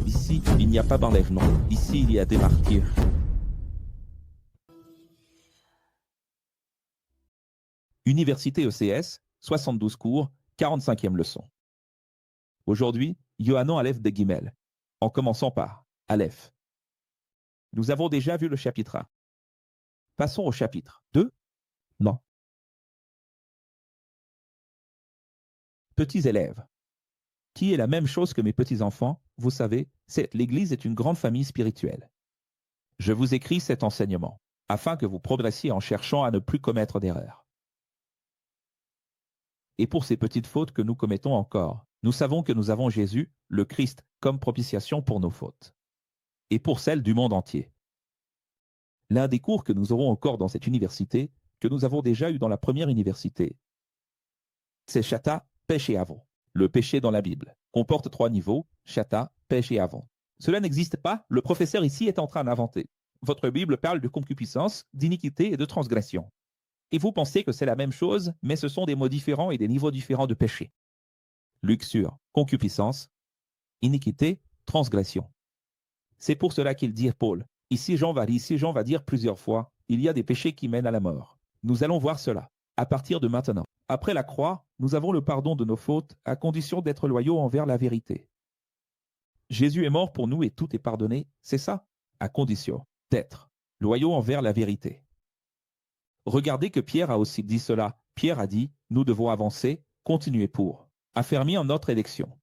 Ici, il n'y a pas d'enlèvement. Ici, il y a des martyrs. Université ECS, 72 cours, 45e leçon. Aujourd'hui, Yohanan Aleph de Guimel, en commençant par Aleph. Nous avons déjà vu le chapitre 1. Passons au chapitre 2. Non. Petits élèves. Qui est la même chose que mes petits-enfants, vous savez, l'Église est une grande famille spirituelle. Je vous écris cet enseignement, afin que vous progressiez en cherchant à ne plus commettre d'erreurs. Et pour ces petites fautes que nous commettons encore, nous savons que nous avons Jésus, le Christ, comme propitiation pour nos fautes. Et pour celles du monde entier. L'un des cours que nous aurons encore dans cette université, que nous avons déjà eu dans la première université, c'est Chata, péché avant. Le péché dans la Bible comporte 3 niveaux, Chata, péché avant. Cela n'existe pas, le professeur ici est en train d'inventer. Votre Bible parle de concupiscence, d'iniquité et de transgression. Et vous pensez que c'est la même chose, mais ce sont des mots différents et des niveaux différents de péché. Luxure, concupiscence, iniquité, transgression. C'est pour cela qu'il dit Paul, ici Jean va dire plusieurs fois, il y a des péchés qui mènent à la mort. Nous allons voir cela, à partir de maintenant. Après la croix, nous avons le pardon de nos fautes, à condition d'être loyaux envers la vérité. Jésus est mort pour nous et tout est pardonné, c'est ça, à condition d'être loyaux envers la vérité. Regardez que Pierre a aussi dit cela. Pierre a dit, nous devons avancer, continuer pour affermir notre élection.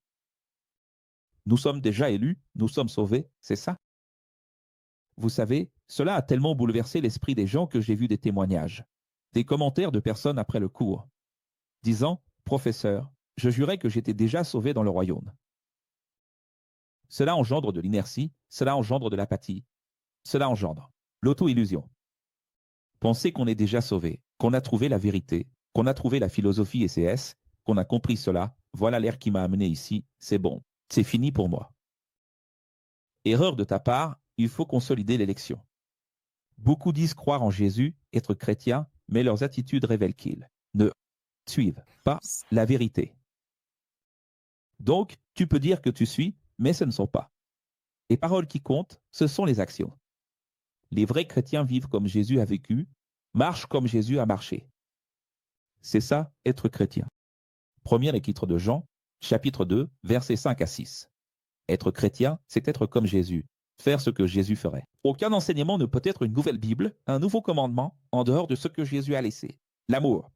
Nous sommes déjà élus, nous sommes sauvés, c'est ça. Vous savez, cela a tellement bouleversé l'esprit des gens que j'ai vu des témoignages, des commentaires de personnes après le cours, disant, professeur, je jurais que j'étais déjà sauvé dans le royaume. Cela engendre de l'inertie, cela engendre de l'apathie, cela engendre l'auto-illusion. Penser qu'on est déjà sauvé, qu'on a trouvé la vérité, qu'on a trouvé la philosophie ECS, qu'on a compris cela, voilà l'air qui m'a amené ici, c'est bon, c'est fini pour moi. Erreur de ta part, il faut consolider l'élection. Beaucoup disent croire en Jésus, être chrétien, mais leurs attitudes révèlent qu'ils ne suivent pas la vérité. Donc, tu peux dire que tu suis, mais ce ne sont pas. Les paroles qui comptent, ce sont les actions. Les vrais chrétiens vivent comme Jésus a vécu, marchent comme Jésus a marché. C'est ça, être chrétien. Premier épître de Jean, chapitre 2, versets 5 à 6. Être chrétien, c'est être comme Jésus, faire ce que Jésus ferait. Aucun enseignement ne peut être une nouvelle Bible, un nouveau commandement, en dehors de ce que Jésus a laissé. L'amour.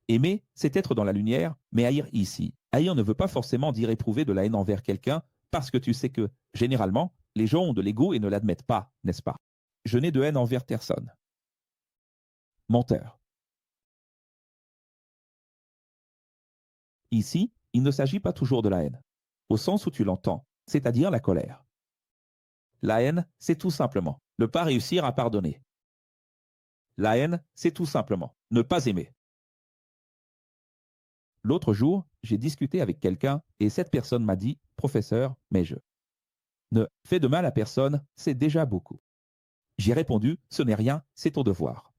Aimer, c'est être dans la lumière, mais haïr ici. Haïr ne veut pas forcément dire éprouver de la haine envers quelqu'un, parce que tu sais que, généralement, les gens ont de l'ego et ne l'admettent pas, n'est-ce pas? Je n'ai de haine envers personne. Menteur. Ici, il ne s'agit pas toujours de la haine, au sens où tu l'entends, c'est-à-dire la colère. La haine, c'est tout simplement ne pas réussir à pardonner. La haine, c'est tout simplement ne pas aimer. L'autre jour, j'ai discuté avec quelqu'un et cette personne m'a dit « Professeur, mais je ne fais de mal à personne, c'est déjà beaucoup. » J'ai répondu « Ce n'est rien, c'est ton devoir. »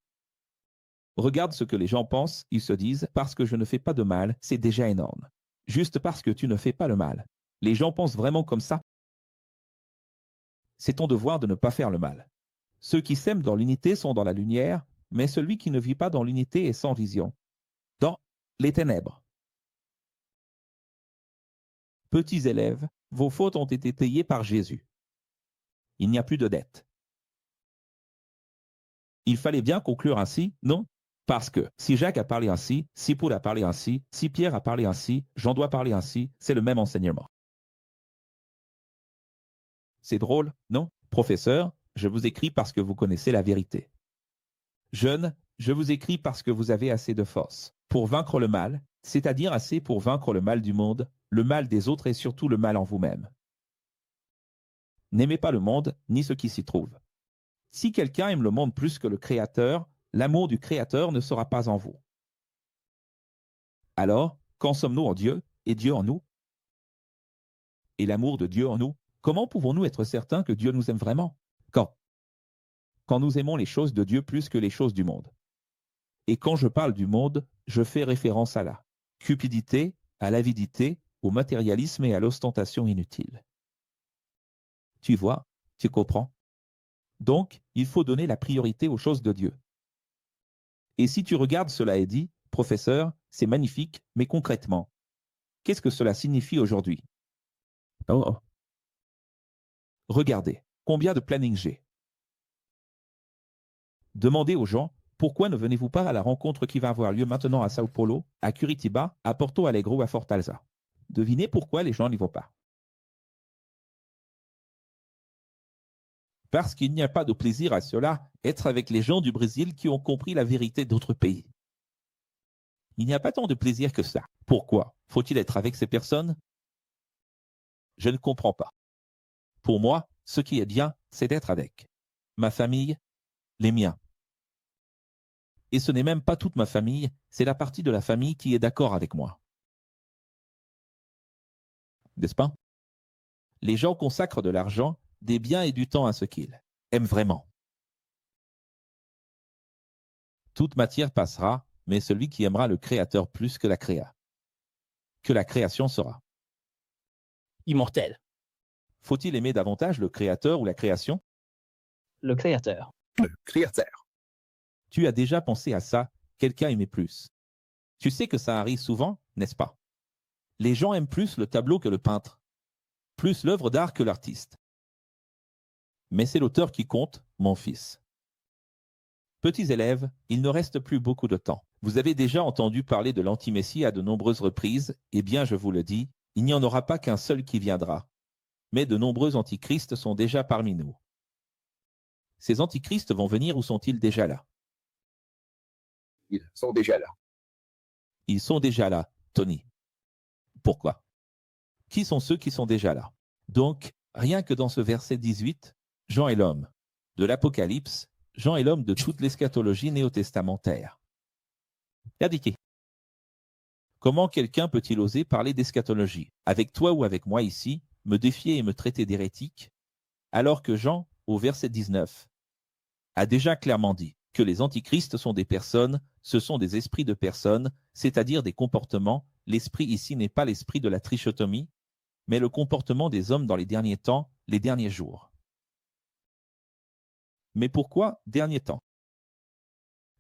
Regarde ce que les gens pensent, ils se disent « Parce que je ne fais pas de mal, c'est déjà énorme. » Juste parce que tu ne fais pas le mal. Les gens pensent vraiment comme ça. C'est ton devoir de ne pas faire le mal. Ceux qui s'aiment dans l'unité sont dans la lumière, mais celui qui ne vit pas dans l'unité est sans vision, dans les ténèbres. Petits élèves, vos fautes ont été payées par Jésus. Il n'y a plus de dette. Il fallait bien conclure ainsi, non? Parce que si Jacques a parlé ainsi, si Paul a parlé ainsi, si Pierre a parlé ainsi, Jean doit parler ainsi, c'est le même enseignement. C'est drôle, non? Professeur, je vous écris parce que vous connaissez la vérité. Jeune, je vous écris parce que vous avez assez de force pour vaincre le mal, c'est-à-dire assez pour vaincre le mal du monde, le mal des autres et surtout le mal en vous-même. N'aimez pas le monde, ni ce qui s'y trouve. Si quelqu'un aime le monde plus que le Créateur, l'amour du Créateur ne sera pas en vous. Alors, quand sommes-nous en Dieu et Dieu en nous? Et l'amour de Dieu en nous? Comment pouvons-nous être certains que Dieu nous aime vraiment? Quand nous aimons les choses de Dieu plus que les choses du monde. Et quand je parle du monde, je fais référence à la cupidité, à l'avidité, au matérialisme et à l'ostentation inutile. Tu vois, tu comprends? Donc, il faut donner la priorité aux choses de Dieu. Et si tu regardes cela est dit, professeur, c'est magnifique, mais concrètement, qu'est-ce que cela signifie aujourd'hui? Oh, oh. Regardez, combien de planning j'ai. Demandez aux gens, pourquoi ne venez-vous pas à la rencontre qui va avoir lieu maintenant à Sao Paulo, à Curitiba, à Porto Alegre ou à Fortaleza? Devinez pourquoi les gens n'y vont pas. Parce qu'il n'y a pas de plaisir à cela, être avec les gens du Brésil qui ont compris la vérité d'autres pays. Il n'y a pas tant de plaisir que ça. Pourquoi? Faut-il être avec ces personnes? Je ne comprends pas. Pour moi, ce qui est bien, c'est d'être avec ma famille, les miens. Et ce n'est même pas toute ma famille, c'est la partie de la famille qui est d'accord avec moi. N'est-ce pas? Les gens consacrent de l'argent, des biens et du temps à ce qu'ils aiment vraiment. Toute matière passera, mais celui qui aimera le Créateur plus que la création sera. Immortel. Faut-il aimer davantage le Créateur ou la création? Le Créateur. Le Créateur. Tu as déjà pensé à ça, quelqu'un aimait plus. Tu sais que ça arrive souvent, n'est-ce pas? Les gens aiment plus le tableau que le peintre, plus l'œuvre d'art que l'artiste. Mais c'est l'auteur qui compte, mon fils. Petits élèves, il ne reste plus beaucoup de temps. Vous avez déjà entendu parler de l'anti-messie à de nombreuses reprises, eh bien je vous le dis, il n'y en aura pas qu'un seul qui viendra. Mais de nombreux antichrists sont déjà parmi nous. Ces antichrists vont venir ou sont-ils déjà là? Ils sont déjà là. Ils sont déjà là, Tony. Pourquoi? Qui sont ceux qui sont déjà là? Donc, rien que dans ce verset 18, Jean est l'homme. De l'Apocalypse, Jean est l'homme de toute l'eschatologie néo-testamentaire. Indiqué. Comment quelqu'un peut-il oser parler d'eschatologie, avec toi ou avec moi ici, me défier et me traiter d'hérétique, alors que Jean, au verset 19, a déjà clairement dit que les antichrists sont des personnes, ce sont des esprits de personnes, c'est-à-dire des comportements. L'esprit ici n'est pas l'esprit de la trichotomie, mais le comportement des hommes dans les derniers temps, les derniers jours. Mais pourquoi derniers temps?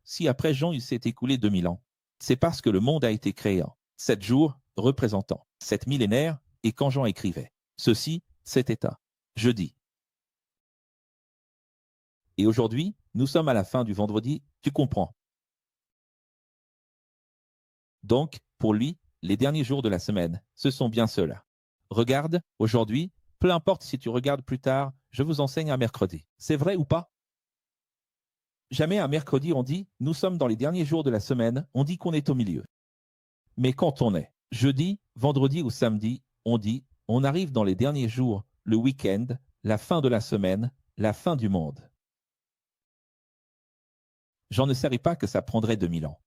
Si après Jean il s'est écoulé 2000 ans, c'est parce que le monde a été créé en 7 jours, représentant 7 millénaires, et quand Jean écrivait ceci, cet état. Je dis. Et aujourd'hui, nous sommes à la fin du vendredi, tu comprends. Donc, pour lui, les derniers jours de la semaine, ce sont bien ceux-là. Regarde, aujourd'hui, peu importe si tu regardes plus tard, je vous enseigne un mercredi. C'est vrai ou pas? Jamais un mercredi on dit « nous sommes dans les derniers jours de la semaine », on dit qu'on est au milieu. Mais quand on est jeudi, vendredi ou samedi, on dit « on arrive dans les derniers jours, le week-end, la fin de la semaine, la fin du monde ». J'en ne savais pas que ça prendrait 2000 ans.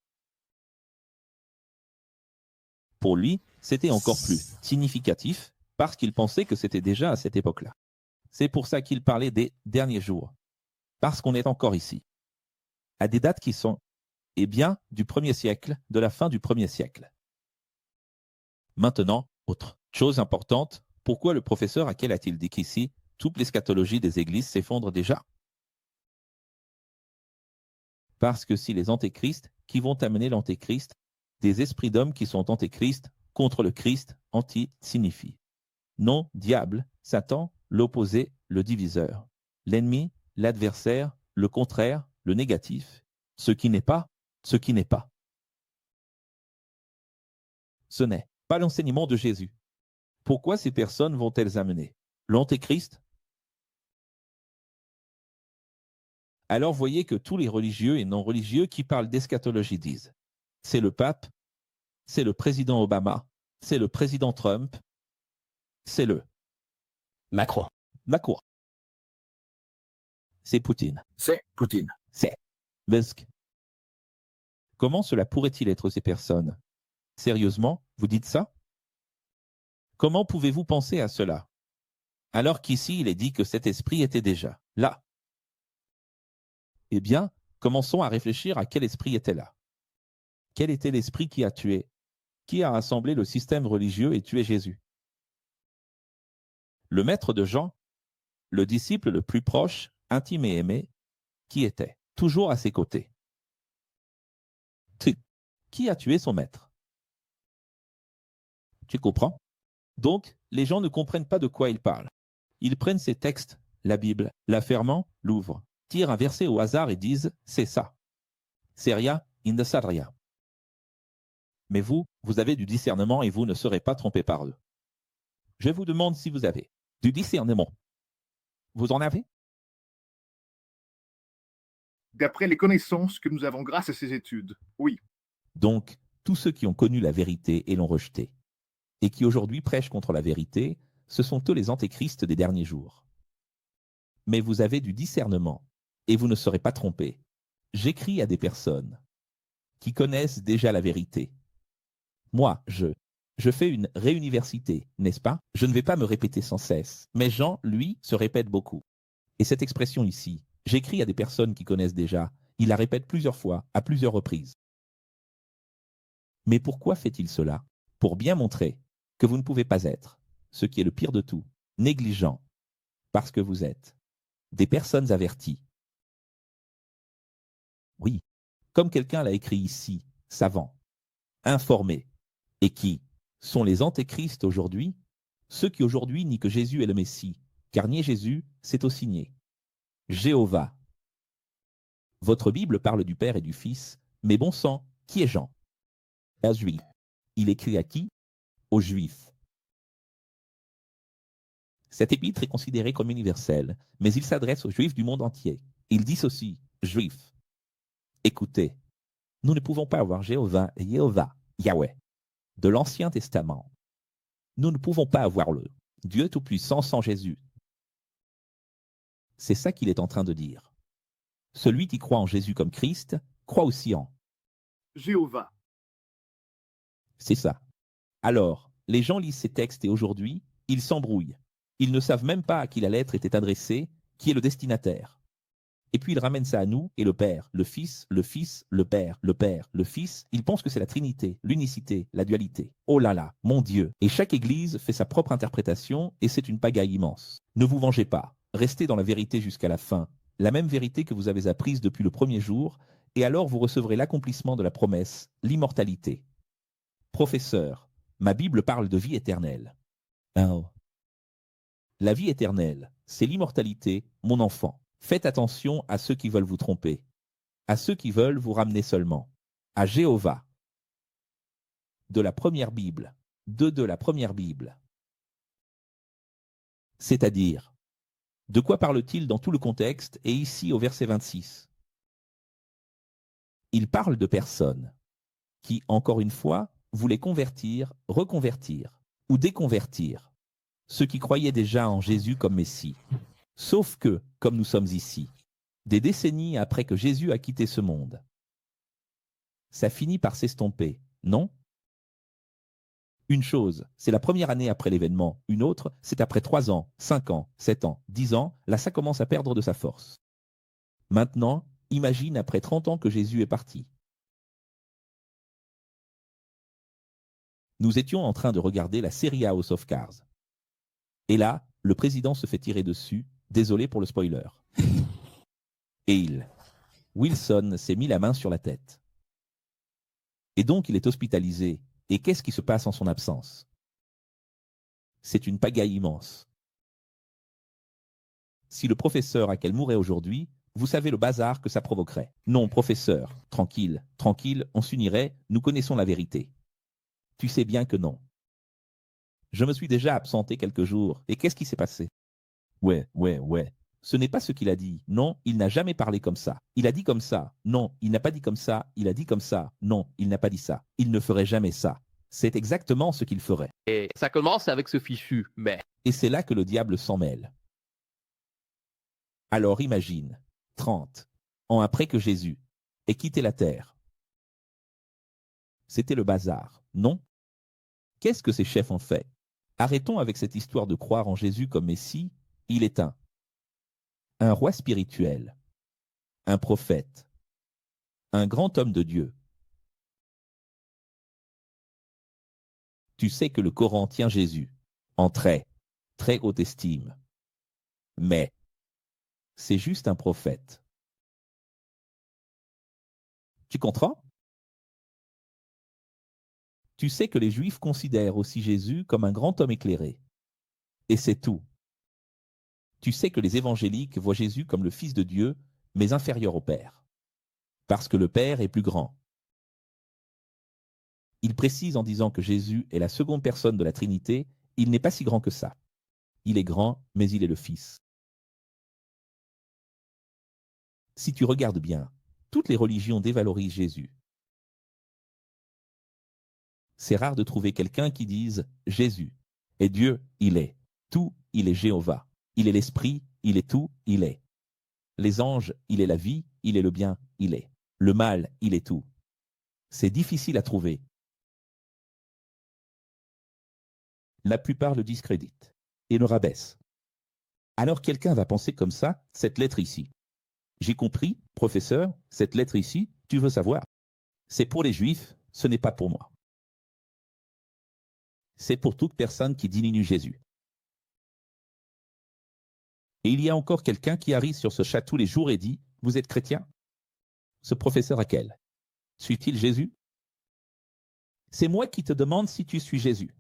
Pour lui, c'était encore plus significatif parce qu'il pensait que c'était déjà à cette époque-là. C'est pour ça qu'il parlait des derniers jours, parce qu'on est encore ici, à des dates qui sont, eh bien, du 1er siècle, de la fin du 1er siècle. Maintenant, autre chose importante, pourquoi le professeur Haeckel a-t-il dit qu'ici, toute l'eschatologie des églises s'effondre déjà? Parce que si les antéchrists qui vont amener l'antéchrist, des esprits d'hommes qui sont antéchrists contre le Christ, anti signifie non, diable, Satan, l'opposé, le diviseur, l'ennemi, l'adversaire, le contraire, le négatif, ce qui n'est pas, ce qui n'est pas. Ce n'est pas l'enseignement de Jésus. Pourquoi ces personnes vont-elles amener l'antéchrist? Alors voyez que tous les religieux et non-religieux qui parlent d'eschatologie disent c'est le pape, c'est le président Obama, c'est le président Trump, c'est le Macron. Macron. C'est Poutine. C'est Poutine. C'est Musk. Comment cela pourrait-il être ces personnes? Sérieusement, vous dites ça? Comment pouvez-vous penser à cela? Alors qu'ici il est dit que cet esprit était déjà là. Eh bien, commençons à réfléchir à quel esprit était là. Quel était l'esprit qui a tué? Qui a rassemblé le système religieux et tué Jésus? Le maître de Jean, le disciple le plus proche, intime et aimé, qui était toujours à ses côtés. Qui a tué son maître? Tu comprends? Donc, les gens ne comprennent pas de quoi ils parlent. Ils prennent ces textes, la Bible, la ferment, l'ouvrent, tirent un verset au hasard et disent « c'est ça ». Seria in sadria. Mais vous avez du discernement et vous ne serez pas trompés par eux. Je vous demande si vous avez du discernement. Vous en avez? D'après les connaissances que nous avons grâce à ces études, oui. Donc, tous ceux qui ont connu la vérité et l'ont rejetée, et qui aujourd'hui prêchent contre la vérité, ce sont eux les antéchrists des derniers jours. Mais vous avez du discernement, et vous ne serez pas trompés. J'écris à des personnes qui connaissent déjà la vérité. Moi, je fais une réuniversité, n'est-ce pas? Je ne vais pas me répéter sans cesse. Mais Jean, lui, se répète beaucoup. Et cette expression ici, j'écris à des personnes qui connaissent déjà, il la répète plusieurs fois, à plusieurs reprises. Mais pourquoi fait-il cela? Pour bien montrer que vous ne pouvez pas être, ce qui est le pire de tout, négligent, parce que vous êtes des personnes averties. Oui, comme quelqu'un l'a écrit ici, savants, informés, et qui sont les antéchrists aujourd'hui, ceux qui aujourd'hui nient que Jésus est le Messie, car nier Jésus, c'est aussi nier Jéhovah. Votre Bible parle du Père et du Fils, mais bon sang, qui est Jean? Un juif. Il écrit à qui? Aux Juifs. Cet épître est considéré comme universel, mais il s'adresse aux Juifs du monde entier. Il dit ceci, Juifs, écoutez, nous ne pouvons pas avoir Jéhovah et Jéhovah, Yahweh, de l'Ancien Testament. Nous ne pouvons pas avoir le Dieu Tout-Puissant sans Jésus. C'est ça qu'il est en train de dire. Celui qui croit en Jésus comme Christ croit aussi en Jéhovah. C'est ça. Alors, les gens lisent ces textes et aujourd'hui, ils s'embrouillent. Ils ne savent même pas à qui la lettre était adressée, qui est le destinataire. Et puis ils ramènent ça à nous et le Père, le Fils, le Père, le Fils. Ils pensent que c'est la Trinité, l'unicité, la dualité. Oh là là, mon Dieu. Et chaque Église fait sa propre interprétation et c'est une pagaille immense. Ne vous vengez pas. Restez dans la vérité jusqu'à la fin. La même vérité que vous avez apprise depuis le premier jour, et alors vous recevrez l'accomplissement de la promesse, l'immortalité. Professeur, ma Bible parle de vie éternelle. Oh. La vie éternelle, c'est l'immortalité, mon enfant. Faites attention à ceux qui veulent vous tromper, à ceux qui veulent vous ramener seulement, à Jéhovah. De la première Bible, de la première Bible. C'est-à-dire, de quoi parle-t-il dans tout le contexte et ici au verset 26? Il parle de personnes qui, encore une fois, voulaient convertir, reconvertir ou déconvertir ceux qui croyaient déjà en Jésus comme Messie. Sauf que, comme nous sommes ici, des décennies après que Jésus a quitté ce monde, ça finit par s'estomper, non? Une chose, c'est la première année après l'événement. Une autre, c'est après 3 ans, 5 ans, 7 ans, 10 ans, là ça commence à perdre de sa force. Maintenant, imagine après 30 ans que Jésus est parti. Nous étions en train de regarder la série House of Cards. Et là, le président se fait tirer dessus, désolé pour le spoiler. Et Wilson s'est mis la main sur la tête. Et donc il est hospitalisé. Et qu'est-ce qui se passe en son absence? C'est une pagaille immense. Si le professeur a qu'elle mourrait aujourd'hui, vous savez le bazar que ça provoquerait. Non, professeur, tranquille, tranquille, on s'unirait, nous connaissons la vérité. Tu sais bien que non. Je me suis déjà absenté quelques jours, et qu'est-ce qui s'est passé? Ouais. Ce n'est pas ce qu'il a dit. Non, il n'a jamais parlé comme ça. Il a dit comme ça. Non, il n'a pas dit comme ça. Il a dit comme ça. Non, il n'a pas dit ça. Il ne ferait jamais ça. C'est exactement ce qu'il ferait. Et ça commence avec ce fichu, mais... Et c'est là que le diable s'en mêle. Alors imagine, 30 ans après que Jésus ait quitté la terre. C'était le bazar, non? Qu'est-ce que ces chefs ont fait? Arrêtons avec cette histoire de croire en Jésus comme Messie. Il est un roi spirituel, un prophète, un grand homme de Dieu. Tu sais que le Coran tient Jésus en très, très haute estime. mais c'est juste un prophète. Tu comprends? Tu sais que les Juifs considèrent aussi Jésus comme un grand homme éclairé. Et c'est tout. Tu sais que les évangéliques voient Jésus comme le Fils de Dieu, mais inférieur au Père. Parce que le Père est plus grand. Il précise en disant que Jésus est la seconde personne de la Trinité, il n'est pas si grand que ça. Il est grand, mais il est le Fils. Si tu regardes bien, toutes les religions dévalorisent Jésus. C'est rare de trouver quelqu'un qui dise « Jésus est Dieu, il est. Tout, il est Jéhovah. Il est l'Esprit, il est tout, il est. Les anges, il est la vie, il est le bien, il est. Le mal, il est tout. » C'est difficile à trouver. La plupart le discréditent et le rabaissent. Alors quelqu'un va penser comme ça, cette lettre ici. J'ai compris, professeur, cette lettre ici, tu veux savoir. C'est pour les Juifs, ce n'est pas pour moi. C'est pour toute personne qui diminue Jésus. Et il y a encore quelqu'un qui arrive sur ce chat tous les jours et dit « Vous êtes chrétien ?» Ce professeur à quel? Suis-il Jésus? C'est moi qui te demande si tu suis Jésus.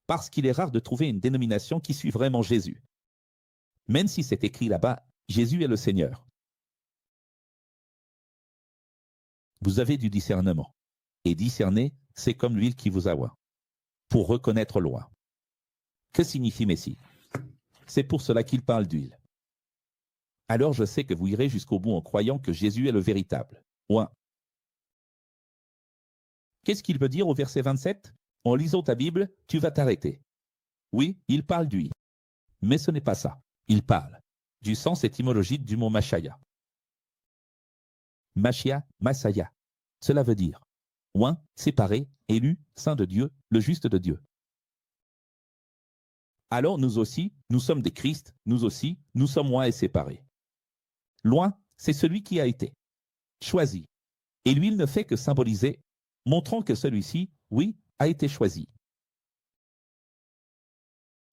Parce qu'il est rare de trouver une dénomination qui suit vraiment Jésus. Même si c'est écrit là-bas, Jésus est le Seigneur. Vous avez du discernement. Et discerner, c'est comme l'huile qui vous awa. Pour reconnaître loin. Que signifie Messie? C'est pour cela qu'il parle d'huile. Alors je sais que vous irez jusqu'au bout en croyant que Jésus est le véritable. Point. Qu'est-ce qu'il veut dire au verset 27? En lisant ta Bible, tu vas t'arrêter. Oui, il parle d'huile. Mais ce n'est pas ça. Il parle du sens étymologique du mot Machaya. Machia, Masaya. Cela veut dire oint, séparé, élu, saint de Dieu, le juste de Dieu. Alors nous aussi, nous sommes des Christ, nous aussi, nous sommes oints et séparés. Loin, c'est celui qui a été choisi. Et l'huile ne fait que symboliser, montrant que celui-ci, oui, a été choisi.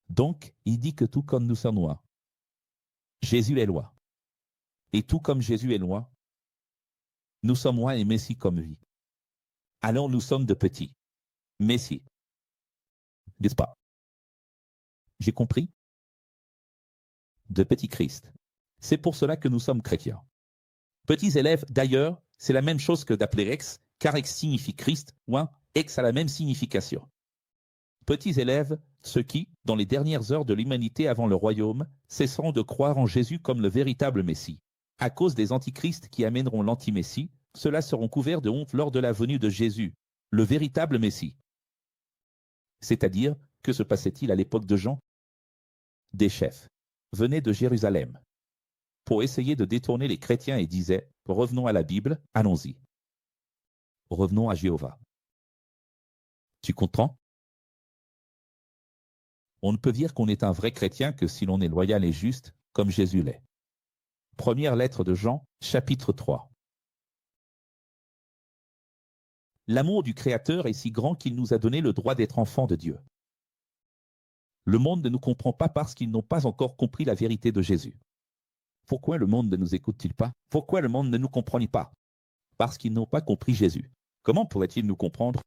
Donc, il dit que tout comme nous sommes loin, Jésus est loin. Et tout comme Jésus est loin, nous sommes loin et Messie comme lui. Alors nous sommes de petits. Messie. N'est-ce pas? J'ai compris? De petits Christ. C'est pour cela que nous sommes chrétiens. Petits élèves, d'ailleurs, c'est la même chose que d'appeler ex, car ex signifie Christ, ou ex a la même signification. Petits élèves, ceux qui, dans les dernières heures de l'humanité avant le royaume, cesseront de croire en Jésus comme le véritable Messie. À cause des antichrists qui amèneront l'anti-Messie, ceux-là seront couverts de honte lors de la venue de Jésus, le véritable Messie. C'est-à-dire, que se passait-il à l'époque de Jean? Des chefs venaient de Jérusalem pour essayer de détourner les chrétiens et disaient « Revenons à la Bible, allons-y. Revenons à Jéhovah. » Tu comprends? On ne peut dire qu'on est un vrai chrétien que si l'on est loyal et juste, comme Jésus l'est. Première lettre de Jean, chapitre 3. L'amour du Créateur est si grand qu'il nous a donné le droit d'être enfants de Dieu. Le monde ne nous comprend pas parce qu'ils n'ont pas encore compris la vérité de Jésus. Pourquoi le monde ne nous écoute-t-il pas? Pourquoi le monde ne nous comprend pas? Parce qu'ils n'ont pas compris Jésus. Comment pourrait-il nous comprendre?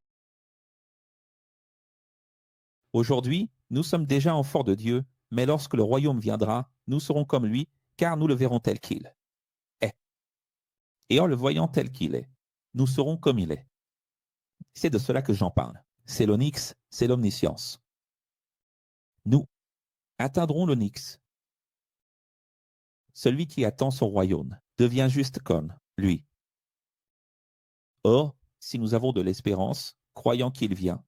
Aujourd'hui, nous sommes déjà enfants de Dieu, mais lorsque le royaume viendra, nous serons comme lui, car nous le verrons tel qu'il est. Et en le voyant tel qu'il est, nous serons comme il est. C'est de cela que j'en parle. C'est l'onyx, c'est l'omniscience. Nous atteindrons l'onyx. Celui qui attend son royaume devient juste comme lui. Or, si nous avons de l'espérance, croyant qu'il vient,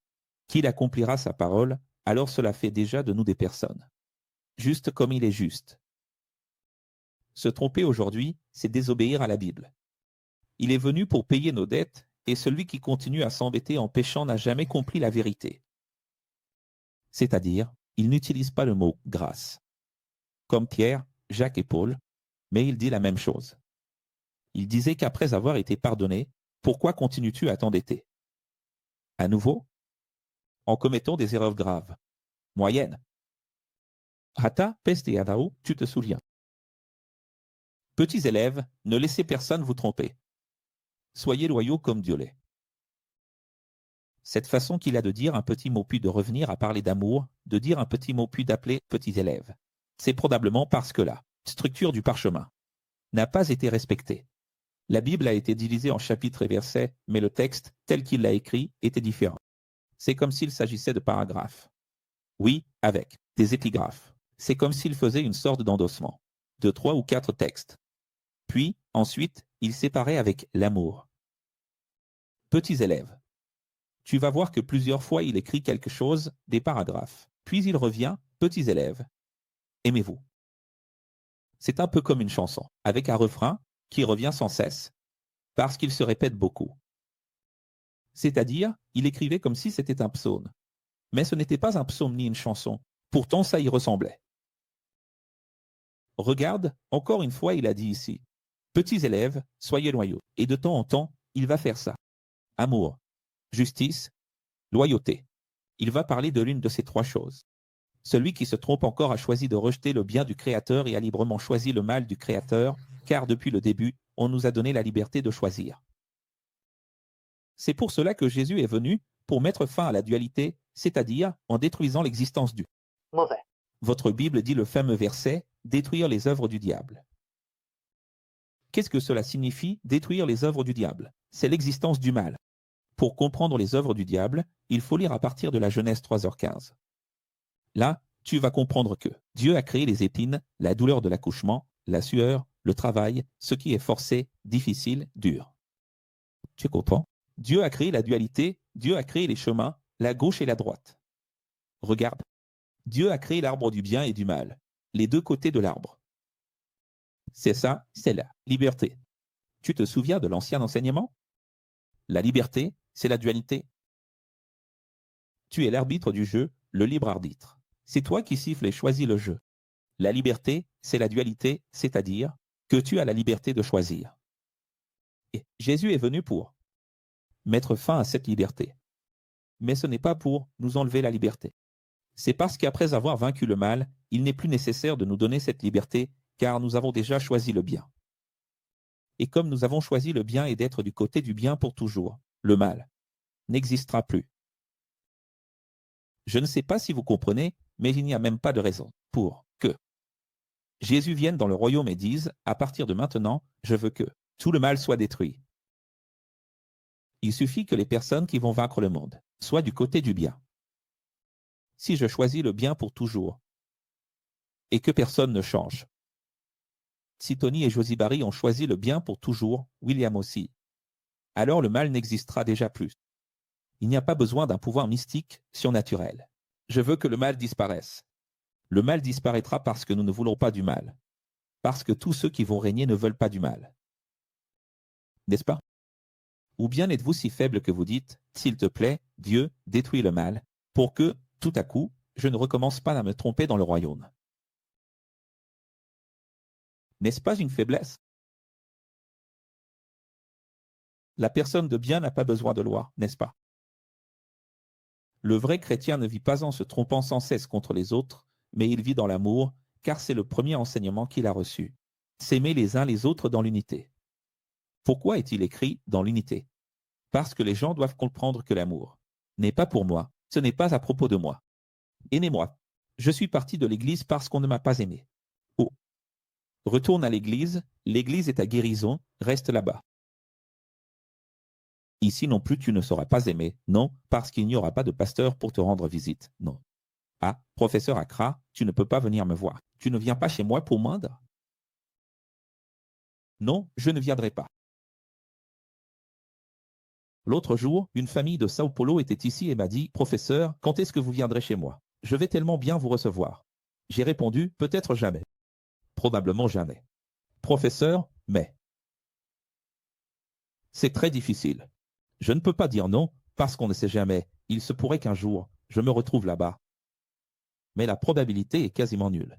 qu'il accomplira sa parole, alors cela fait déjà de nous des personnes. Juste comme il est juste. Se tromper aujourd'hui, c'est désobéir à la Bible. Il est venu pour payer nos dettes, et celui qui continue à s'embêter en péchant n'a jamais compris la vérité. C'est-à-dire, il n'utilise pas le mot « grâce ». Comme Pierre, Jacques et Paul, mais il dit la même chose. Il disait qu'après avoir été pardonné, pourquoi continues-tu à t'endetter? À nouveau, en commettant des erreurs graves, moyennes. Rata, peste et Adao, tu te souviens. Petits élèves, ne laissez personne vous tromper. Soyez loyaux comme Dieu l'est. Cette façon qu'il a de dire un petit mot puis de revenir à parler d'amour, de dire un petit mot puis d'appeler petits élèves. C'est probablement parce que la structure du parchemin n'a pas été respectée. La Bible a été divisée en chapitres et versets, mais le texte, tel qu'il l'a écrit, était différent. C'est comme s'il s'agissait de paragraphes. Oui, avec des épigraphes. C'est comme s'il faisait une sorte d'endossement de 3 ou 4 textes. Puis, ensuite, il séparait avec l'amour. Petits élèves. Tu vas voir que plusieurs fois il écrit quelque chose, des paragraphes. Puis il revient, petits élèves. Aimez-vous. C'est un peu comme une chanson, avec un refrain qui revient sans cesse, parce qu'il se répète beaucoup. C'est-à-dire, il écrivait comme si c'était un psaume. Mais ce n'était pas un psaume ni une chanson. Pourtant, ça y ressemblait. Regarde, encore une fois, il a dit ici. Petits élèves, soyez loyaux. Et de temps en temps, il va faire ça. Amour, justice, loyauté. Il va parler de l'une de ces 3 choses. Celui qui se trompe encore a choisi de rejeter le bien du Créateur et a librement choisi le mal du Créateur, car depuis le début, on nous a donné la liberté de choisir. C'est pour cela que Jésus est venu, pour mettre fin à la dualité, c'est-à-dire en détruisant l'existence du mauvais. Votre Bible dit le fameux verset « détruire les œuvres du diable ». Qu'est-ce que cela signifie, détruire les œuvres du diable? C'est l'existence du mal. Pour comprendre les œuvres du diable, il faut lire à partir de la Genèse 3h15. Là, tu vas comprendre que Dieu a créé les épines, la douleur de l'accouchement, la sueur, le travail, ce qui est forcé, difficile, dur. Tu comprends? Dieu a créé la dualité, Dieu a créé les chemins, la gauche et la droite. Regarde, Dieu a créé l'arbre du bien et du mal, les 2 côtés de l'arbre. C'est ça, c'est la liberté. Tu te souviens de l'ancien enseignement? La liberté, c'est la dualité. Tu es l'arbitre du jeu, le libre arbitre. C'est toi qui siffles et choisis le jeu. La liberté, c'est la dualité, c'est-à-dire que tu as la liberté de choisir. Et Jésus est venu pour mettre fin à cette liberté. Mais ce n'est pas pour nous enlever la liberté. C'est parce qu'après avoir vaincu le mal, il n'est plus nécessaire de nous donner cette liberté, car nous avons déjà choisi le bien. Et comme nous avons choisi le bien et d'être du côté du bien pour toujours, le mal n'existera plus. Je ne sais pas si vous comprenez, mais il n'y a même pas de raison pour que Jésus vienne dans le royaume et dise, à partir de maintenant, je veux que tout le mal soit détruit. Il suffit que les personnes qui vont vaincre le monde soient du côté du bien. Si je choisis le bien pour toujours, et que personne ne change. Si Tony et Josie Barry ont choisi le bien pour toujours, William aussi, alors le mal n'existera déjà plus. Il n'y a pas besoin d'un pouvoir mystique, surnaturel. Je veux que le mal disparaisse. Le mal disparaîtra parce que nous ne voulons pas du mal. Parce que tous ceux qui vont régner ne veulent pas du mal. N'est-ce pas? Ou bien êtes-vous si faible que vous dites, s'il te plaît, Dieu, détruis le mal, pour que, tout à coup, je ne recommence pas à me tromper dans le royaume. N'est-ce pas une faiblesse? La personne de bien n'a pas besoin de loi, n'est-ce pas? Le vrai chrétien ne vit pas en se trompant sans cesse contre les autres, mais il vit dans l'amour, car c'est le premier enseignement qu'il a reçu. S'aimer les uns les autres dans l'unité. Pourquoi est-il écrit dans l'unité? Parce que les gens doivent comprendre que l'amour n'est pas pour moi, ce n'est pas à propos de moi. Aimez-moi. Je suis parti de l'église parce qu'on ne m'a pas aimé. Oh. Retourne à l'église est à guérison, reste là-bas. Ici non plus tu ne seras pas aimé, non, parce qu'il n'y aura pas de pasteur pour te rendre visite, non. Ah, professeur Accra, tu ne peux pas venir me voir. Tu ne viens pas chez moi pour moindre? Non, je ne viendrai pas. L'autre jour, une famille de Sao Paulo était ici et m'a dit « Professeur, quand est-ce que vous viendrez chez moi? Je vais tellement bien vous recevoir. » J'ai répondu « Peut-être jamais. Probablement jamais. Professeur, mais. C'est très difficile. Je ne peux pas dire non parce qu'on ne sait jamais. Il se pourrait qu'un jour, je me retrouve là-bas. Mais la probabilité est quasiment nulle.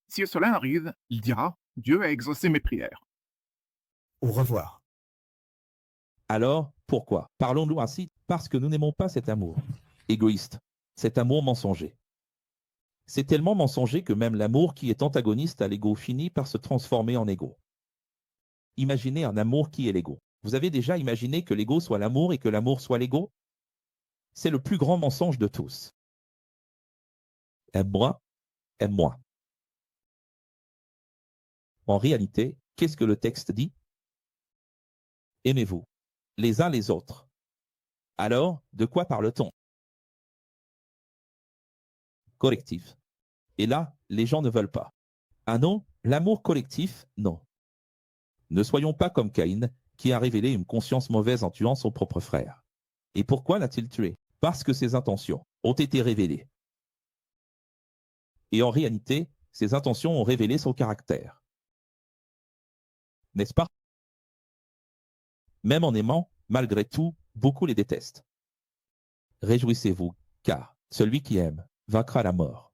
Si cela arrive, il dira « Dieu a exaucé mes prières ». Au revoir. Alors, pourquoi? Parlons-nous ainsi parce que nous n'aimons pas cet amour. Égoïste. cet amour mensonger. C'est tellement mensonger que même l'amour qui est antagoniste à l'ego finit par se transformer en ego. Imaginez un amour qui est l'ego. Vous avez déjà imaginé que l'ego soit l'amour et que l'amour soit l'ego? C'est le plus grand mensonge de tous. Aime-moi, aime-moi. En réalité, qu'est-ce que le texte dit? Aimez-vous, les uns les autres. Alors, de quoi parle-t-on? Collectif. Et là, les gens ne veulent pas. Ah non, l'amour collectif, non. Ne soyons pas comme Caïn, qui a révélé une conscience mauvaise en tuant son propre frère. Et pourquoi l'a-t-il tué? Parce que ses intentions ont été révélées. Et en réalité, ses intentions ont révélé son caractère. N'est-ce pas? Même en aimant, malgré tout, beaucoup les détestent. Réjouissez-vous, car celui qui aime vaincra la mort.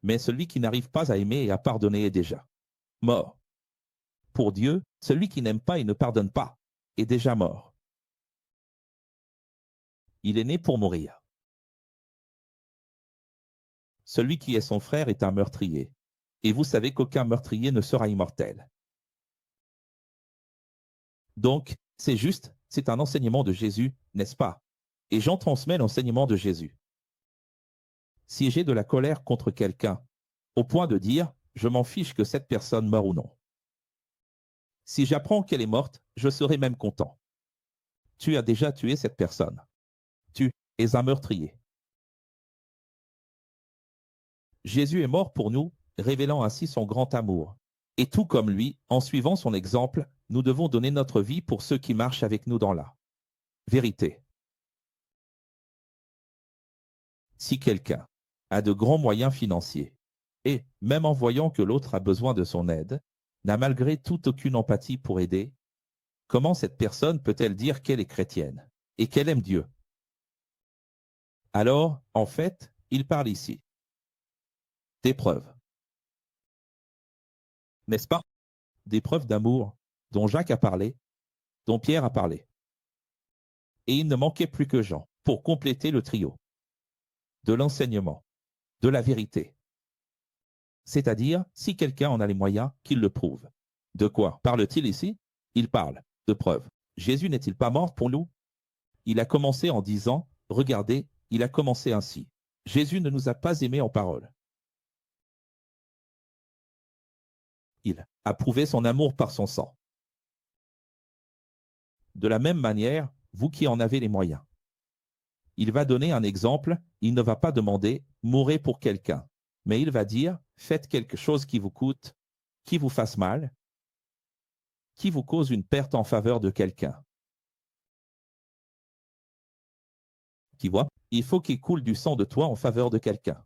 Mais celui qui n'arrive pas à aimer et à pardonner est déjà mort. Pour Dieu, celui qui n'aime pas et ne pardonne pas est déjà mort. Il est né pour mourir. Celui qui est son frère est un meurtrier. Et vous savez qu'aucun meurtrier ne sera immortel. Donc, c'est juste, c'est un enseignement de Jésus, n'est-ce pas? Et Jean transmet l'enseignement de Jésus. Si j'ai de la colère contre quelqu'un, au point de dire, je m'en fiche que cette personne meure ou non. Si j'apprends qu'elle est morte, je serai même content. Tu as déjà tué cette personne. Tu es un meurtrier. Jésus est mort pour nous, révélant ainsi son grand amour. Et tout comme lui, en suivant son exemple, nous devons donner notre vie pour ceux qui marchent avec nous dans la vérité. Si quelqu'un a de grands moyens financiers, et, même en voyant que l'autre a besoin de son aide, n'a malgré tout aucune empathie pour aider, comment cette personne peut-elle dire qu'elle est chrétienne et qu'elle aime Dieu? Alors, en fait, il parle ici des preuves. N'est-ce pas? Des preuves d'amour dont Jacques a parlé, dont Pierre a parlé. Et il ne manquait plus que Jean pour compléter le trio de l'enseignement, de la vérité. C'est-à-dire, si quelqu'un en a les moyens, qu'il le prouve. De quoi parle-t-il ici? Il parle de preuves. Jésus n'est-il pas mort pour nous? Il a commencé en disant, regardez, il a commencé ainsi. Jésus ne nous a pas aimés en parole. Il a prouvé son amour par son sang. De la même manière, vous qui en avez les moyens. Il va donner un exemple, il ne va pas demander « mourrez pour quelqu'un », mais il va dire « faites quelque chose qui vous coûte, qui vous fasse mal, qui vous cause une perte en faveur de quelqu'un. » Qui voit, il faut qu'il coule du sang de toi en faveur de quelqu'un.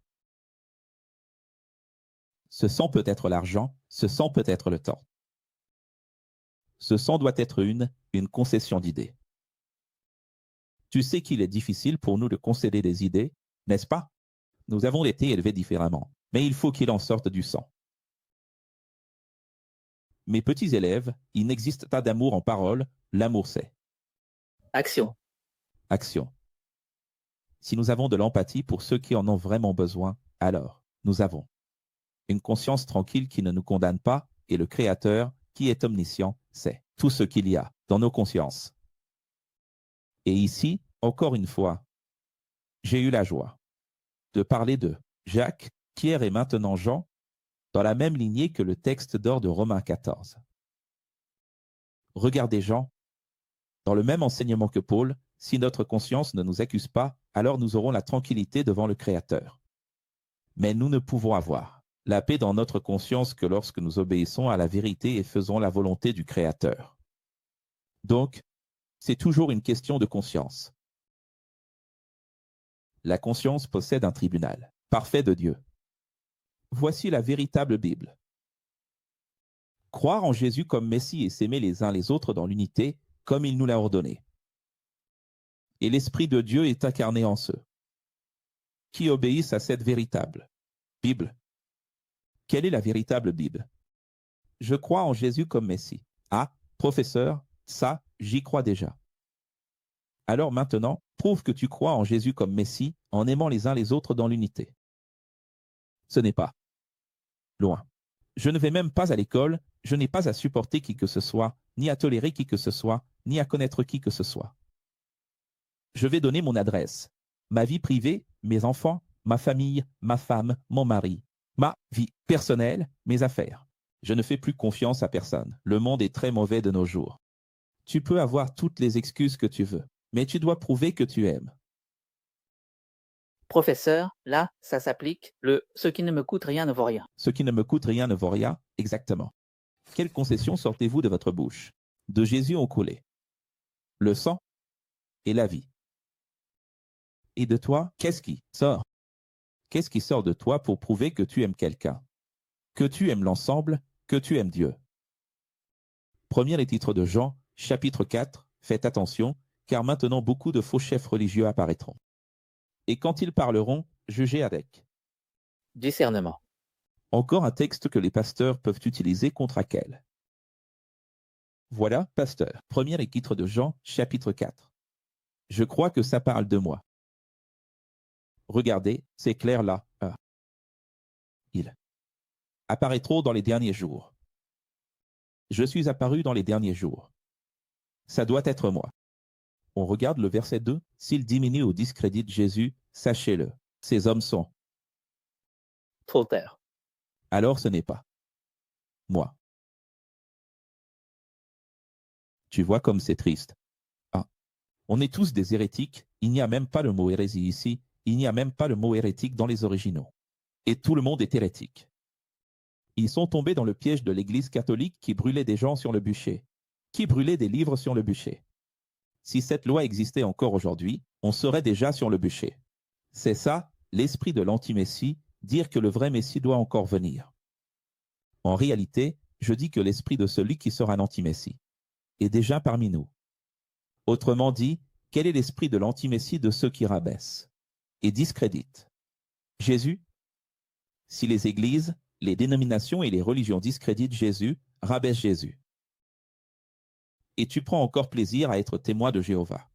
Ce sang peut être l'argent, ce sang peut être le temps. Ce sang doit être une concession d'idées. Tu sais qu'il est difficile pour nous de concéder des idées, n'est-ce pas? Nous avons été élevés différemment, mais il faut qu'il en sorte du sang. Mes petits élèves, il n'existe pas d'amour en parole, l'amour c'est Action. action. Si nous avons de l'empathie pour ceux qui en ont vraiment besoin, alors nous avons une conscience tranquille qui ne nous condamne pas, et le Créateur, qui est omniscient, sait tout ce qu'il y a dans nos consciences. Et ici, encore une fois, j'ai eu la joie de parler de Jacques, Pierre et maintenant Jean, dans la même lignée que le texte d'or de Romains 14. Regardez Jean, dans le même enseignement que Paul, si notre conscience ne nous accuse pas, alors nous aurons la tranquillité devant le Créateur. Mais nous ne pouvons avoir la paix dans notre conscience que lorsque nous obéissons à la vérité et faisons la volonté du Créateur. Donc, c'est toujours une question de conscience. La conscience possède un tribunal parfait de Dieu. Voici la véritable Bible. Croire en Jésus comme Messie et s'aimer les uns les autres dans l'unité, comme il nous l'a ordonné. Et l'Esprit de Dieu est incarné en ceux qui obéissent à cette véritable Bible. Quelle est la véritable Bible? Je crois en Jésus comme Messie. Ah, professeur, ça, j'y crois déjà. Alors maintenant, Prouve que tu crois en Jésus comme Messie en aimant les uns les autres dans l'unité. Ce n'est pas loin. Je ne vais même pas à l'école, je n'ai pas à supporter qui que ce soit, ni à tolérer qui que ce soit, ni à connaître qui que ce soit. Je vais donner mon adresse, ma vie privée, mes enfants, ma famille, ma femme, mon mari, ma vie personnelle, mes affaires. Je ne fais plus confiance à personne. Le monde est très mauvais de nos jours. Tu peux avoir toutes les excuses que tu veux, mais tu dois prouver que tu aimes. Professeur, là, ça s'applique. Ce qui ne me coûte rien ne vaut rien. Ce qui ne me coûte rien ne vaut rien, exactement. Quelle concession sortez-vous de votre bouche? De Jésus ont coulé le sang et la vie. Et de toi, qu'est-ce qui sort? Qu'est-ce qui sort de toi pour prouver que tu aimes quelqu'un? Que tu aimes l'ensemble, que tu aimes Dieu? Premier épître de Jean, chapitre 4, faites attention, car maintenant beaucoup de faux chefs religieux apparaîtront. Et quand ils parleront, jugez avec Discernement. encore un texte que les pasteurs peuvent utiliser contre Aquel. Voilà, pasteur. Premier épître de Jean, chapitre 4. Je crois que ça parle de moi. Regardez, c'est clair là. Ils apparaîtront dans les derniers jours. Je suis apparu dans les derniers jours. Ça doit être moi. On regarde le verset 2. S'il diminue ou discrédite Jésus, sachez-le. Ces hommes sont. Fautaire. Alors ce n'est pas moi. Tu vois comme c'est triste. On est tous des hérétiques. Il n'y a même pas le mot hérésie ici. Il n'y a même pas le mot hérétique dans les originaux. Et tout le monde est hérétique. Ils sont tombés dans le piège de l'Église catholique qui brûlait des gens sur le bûcher, qui brûlait des livres sur le bûcher. Si cette loi existait encore aujourd'hui, on serait déjà sur le bûcher. C'est ça, l'esprit de l'anti-messie, dire que le vrai Messie doit encore venir. En réalité, je dis que l'esprit de celui qui sera l'anti-messie est déjà parmi nous. Autrement dit, quel est l'esprit de l'anti-messie de ceux qui rabaissent et discréditent Jésus? Si les églises, les dénominations et les religions discréditent Jésus, rabaissent Jésus. Et tu prends encore plaisir à être témoin de Jéhovah.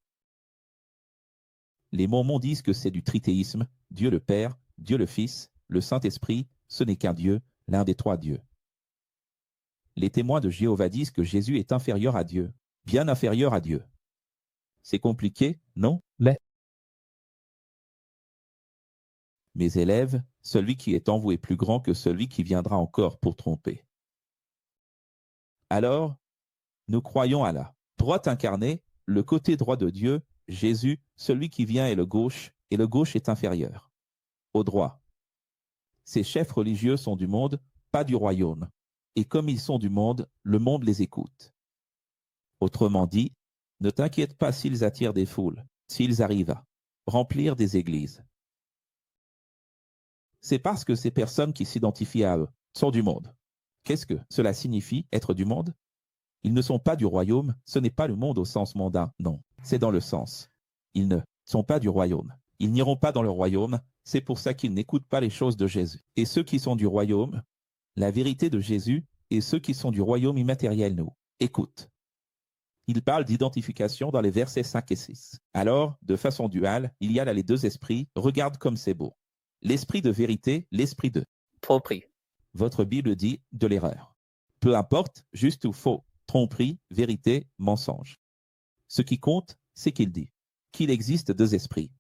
Les Mormons disent que c'est du trithéisme, Dieu le Père, Dieu le Fils, le Saint-Esprit, ce n'est qu'un Dieu, l'un des trois dieux. Les témoins de Jéhovah disent que Jésus est inférieur à Dieu, bien inférieur à Dieu. C'est compliqué, non? Mes élèves, celui qui est en vous est plus grand que celui qui viendra encore pour tromper. Alors, nous croyons à la droite incarnée, le côté droit de Dieu, Jésus, celui qui vient est le gauche, et le gauche est inférieur au droit. Ces chefs religieux sont du monde, pas du royaume, et comme ils sont du monde, le monde les écoute. Autrement dit, ne t'inquiète pas s'ils attirent des foules, s'ils arrivent à remplir des églises. C'est parce que ces personnes qui s'identifient à eux sont du monde. Qu'est-ce que cela signifie, être du monde? Ils ne sont pas du royaume, ce n'est pas le monde au sens mondain, non, c'est dans le sens. Ils ne sont pas du royaume. Ils n'iront pas dans le royaume, c'est pour ça qu'ils n'écoutent pas les choses de Jésus. Et ceux qui sont du royaume, la vérité de Jésus, et ceux qui sont du royaume immatériel, nous, écoutent. Il parle d'identification dans les versets 5 et 6. Alors, de façon duale, il y a là les deux esprits, regarde comme c'est beau. L'esprit de vérité, l'esprit de Tromperie. Votre Bible dit de l'erreur. Peu importe, juste ou faux, tromperie, vérité, mensonge. Ce qui compte, c'est qu'il dit qu'il existe deux esprits.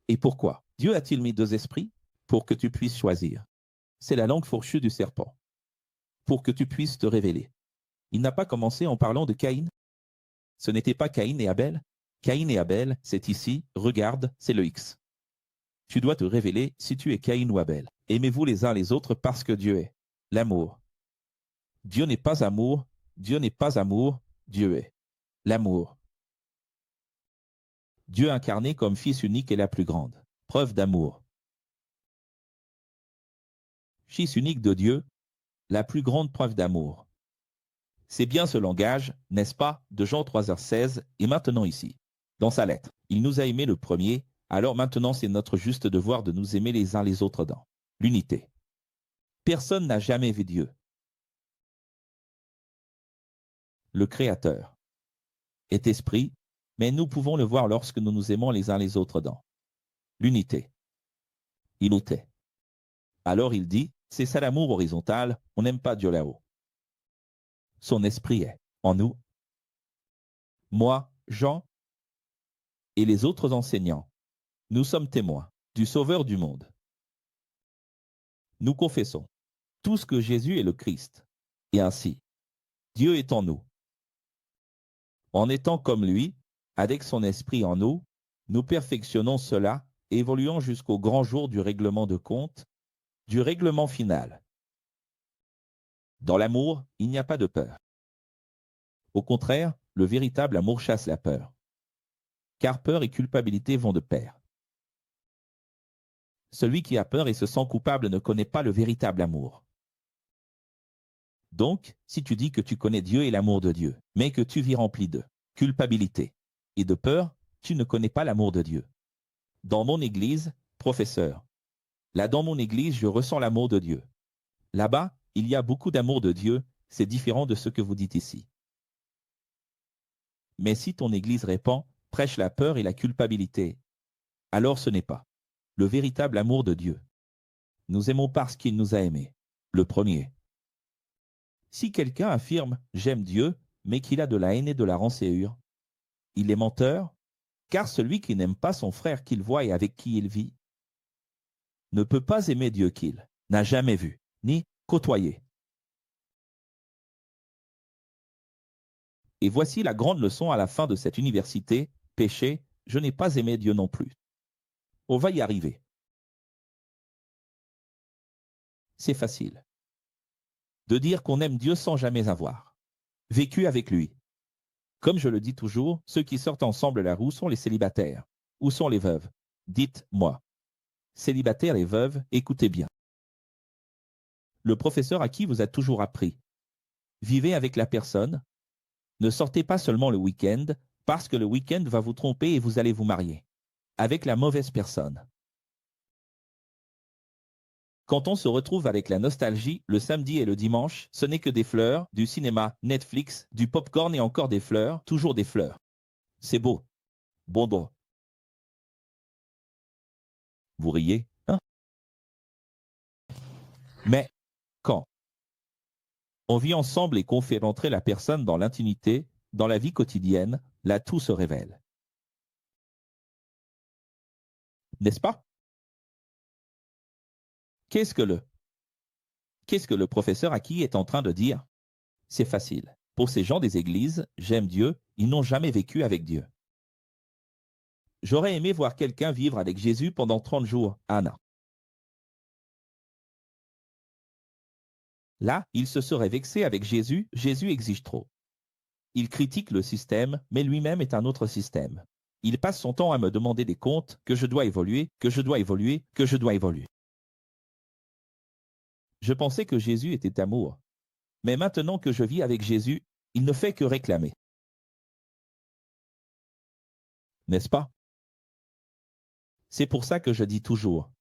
Et pourquoi? Dieu a-t-il mis deux esprits? Pour que tu puisses choisir. C'est la langue fourchue du serpent. Pour que tu puisses te révéler. Il n'a pas commencé en parlant de Caïn. Ce n'était pas Caïn et Abel. Caïn et Abel, c'est ici, regarde, c'est le X. Tu dois te révéler si tu es Caïn ou Abel. Aimez-vous les uns les autres parce que Dieu est l'amour. Dieu n'est pas amour, Dieu n'est pas amour, Dieu est l'amour. Dieu incarné comme Fils unique est la plus grande preuve d'amour. Fils unique de Dieu, la plus grande preuve d'amour. C'est bien ce langage, n'est-ce pas, de Jean 3h16 et maintenant ici, dans sa lettre. Il nous a aimés le premier, alors maintenant c'est notre juste devoir de nous aimer les uns les autres dans l'unité. Personne n'a jamais vu Dieu. Le Créateur est esprit, Mais nous pouvons le voir lorsque nous nous aimons les uns les autres dans l'unité. Il était. Alors il dit, c'est ça l'amour horizontal, on n'aime pas Dieu là-haut. Son esprit est en nous. Moi, Jean, et les autres enseignants, nous sommes témoins du Sauveur du monde. Nous confessons tous que Jésus est le Christ, et ainsi, Dieu est en nous. En étant comme lui, avec son esprit en nous, nous perfectionnons cela, évoluant jusqu'au grand jour du règlement de compte, du règlement final. Dans l'amour, il n'y a pas de peur. Au contraire, le véritable amour chasse la peur. Car peur et culpabilité vont de pair. Celui qui a peur et se sent coupable ne connaît pas le véritable amour. Donc, si tu dis que tu connais Dieu et l'amour de Dieu, mais que tu vis rempli de culpabilité et de peur, tu ne connais pas l'amour de Dieu. Dans mon église, professeur, là dans mon église, je ressens l'amour de Dieu. Là-bas, il y a beaucoup d'amour de Dieu, c'est différent de ce que vous dites ici. Mais si ton église répand, prêche la peur et la culpabilité, alors ce n'est pas le véritable amour de Dieu. Nous aimons parce qu'il nous a aimés, le premier. Si quelqu'un affirme « j'aime Dieu », mais qu'il a de la haine et de la rancœur, il est menteur, car celui qui n'aime pas son frère qu'il voit et avec qui il vit ne peut pas aimer Dieu qu'il n'a jamais vu, ni côtoyé. Et voici la grande leçon à la fin de cette université, péché, je n'ai pas aimé Dieu non plus. On va y arriver. C'est facile de dire qu'on aime Dieu sans jamais avoir vécu avec lui. Comme je le dis toujours, ceux qui sortent ensemble la roue sont les célibataires. Où sont les veuves? Dites-moi. Célibataires et veuves, écoutez bien. Le professeur à qui vous a toujours appris. Vivez avec la personne. Ne sortez pas seulement le week-end, parce que le week-end va vous tromper et vous allez vous marier avec la mauvaise personne. Quand on se retrouve avec la nostalgie, le samedi et le dimanche, ce n'est que des fleurs, du cinéma, Netflix, du pop-corn et encore des fleurs, toujours des fleurs. C'est beau. Bon. Vous riez, hein? Mais, quand on vit ensemble et qu'on fait rentrer la personne dans l'intimité, dans la vie quotidienne, là tout se révèle. N'est-ce pas? Qu'est-ce que le professeur à qui est en train de dire? C'est facile. Pour ces gens des églises, j'aime Dieu, ils n'ont jamais vécu avec Dieu. J'aurais aimé voir quelqu'un vivre avec Jésus pendant 30 jours, Anna. Là, il se serait vexé avec Jésus, Jésus exige trop. Il critique le système, mais lui-même est un autre système. Il passe son temps à me demander des comptes, que je dois évoluer, que je dois évoluer, que je dois évoluer. Je pensais que Jésus était amour. Mais maintenant que je vis avec Jésus, il ne fait que réclamer. N'est-ce pas? C'est pour ça que je dis toujours.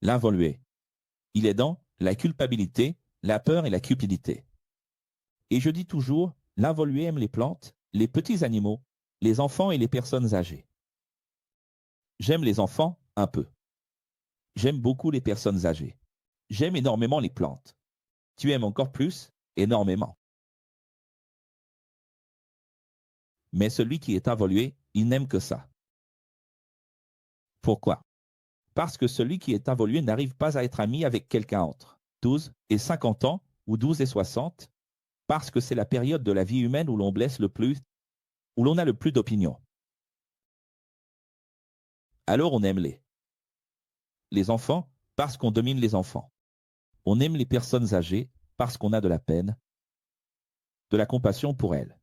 L'involué. Il est dans la culpabilité, la peur et la cupidité. Et je dis toujours, l'involué aime les plantes, les petits animaux, les enfants et les personnes âgées. J'aime les enfants, un peu. J'aime beaucoup les personnes âgées. J'aime énormément les plantes. Tu aimes encore plus, énormément. Mais celui qui est involué, il n'aime que ça. Pourquoi? Parce que celui qui est involué n'arrive pas à être ami avec quelqu'un entre 12 et 50 ans ou 12 et 60, parce que c'est la période de la vie humaine où l'on blesse le plus, où l'on a le plus d'opinions. Alors on aime les enfants parce qu'on domine les enfants. On aime les personnes âgées parce qu'on a de la peine, de la compassion pour elles.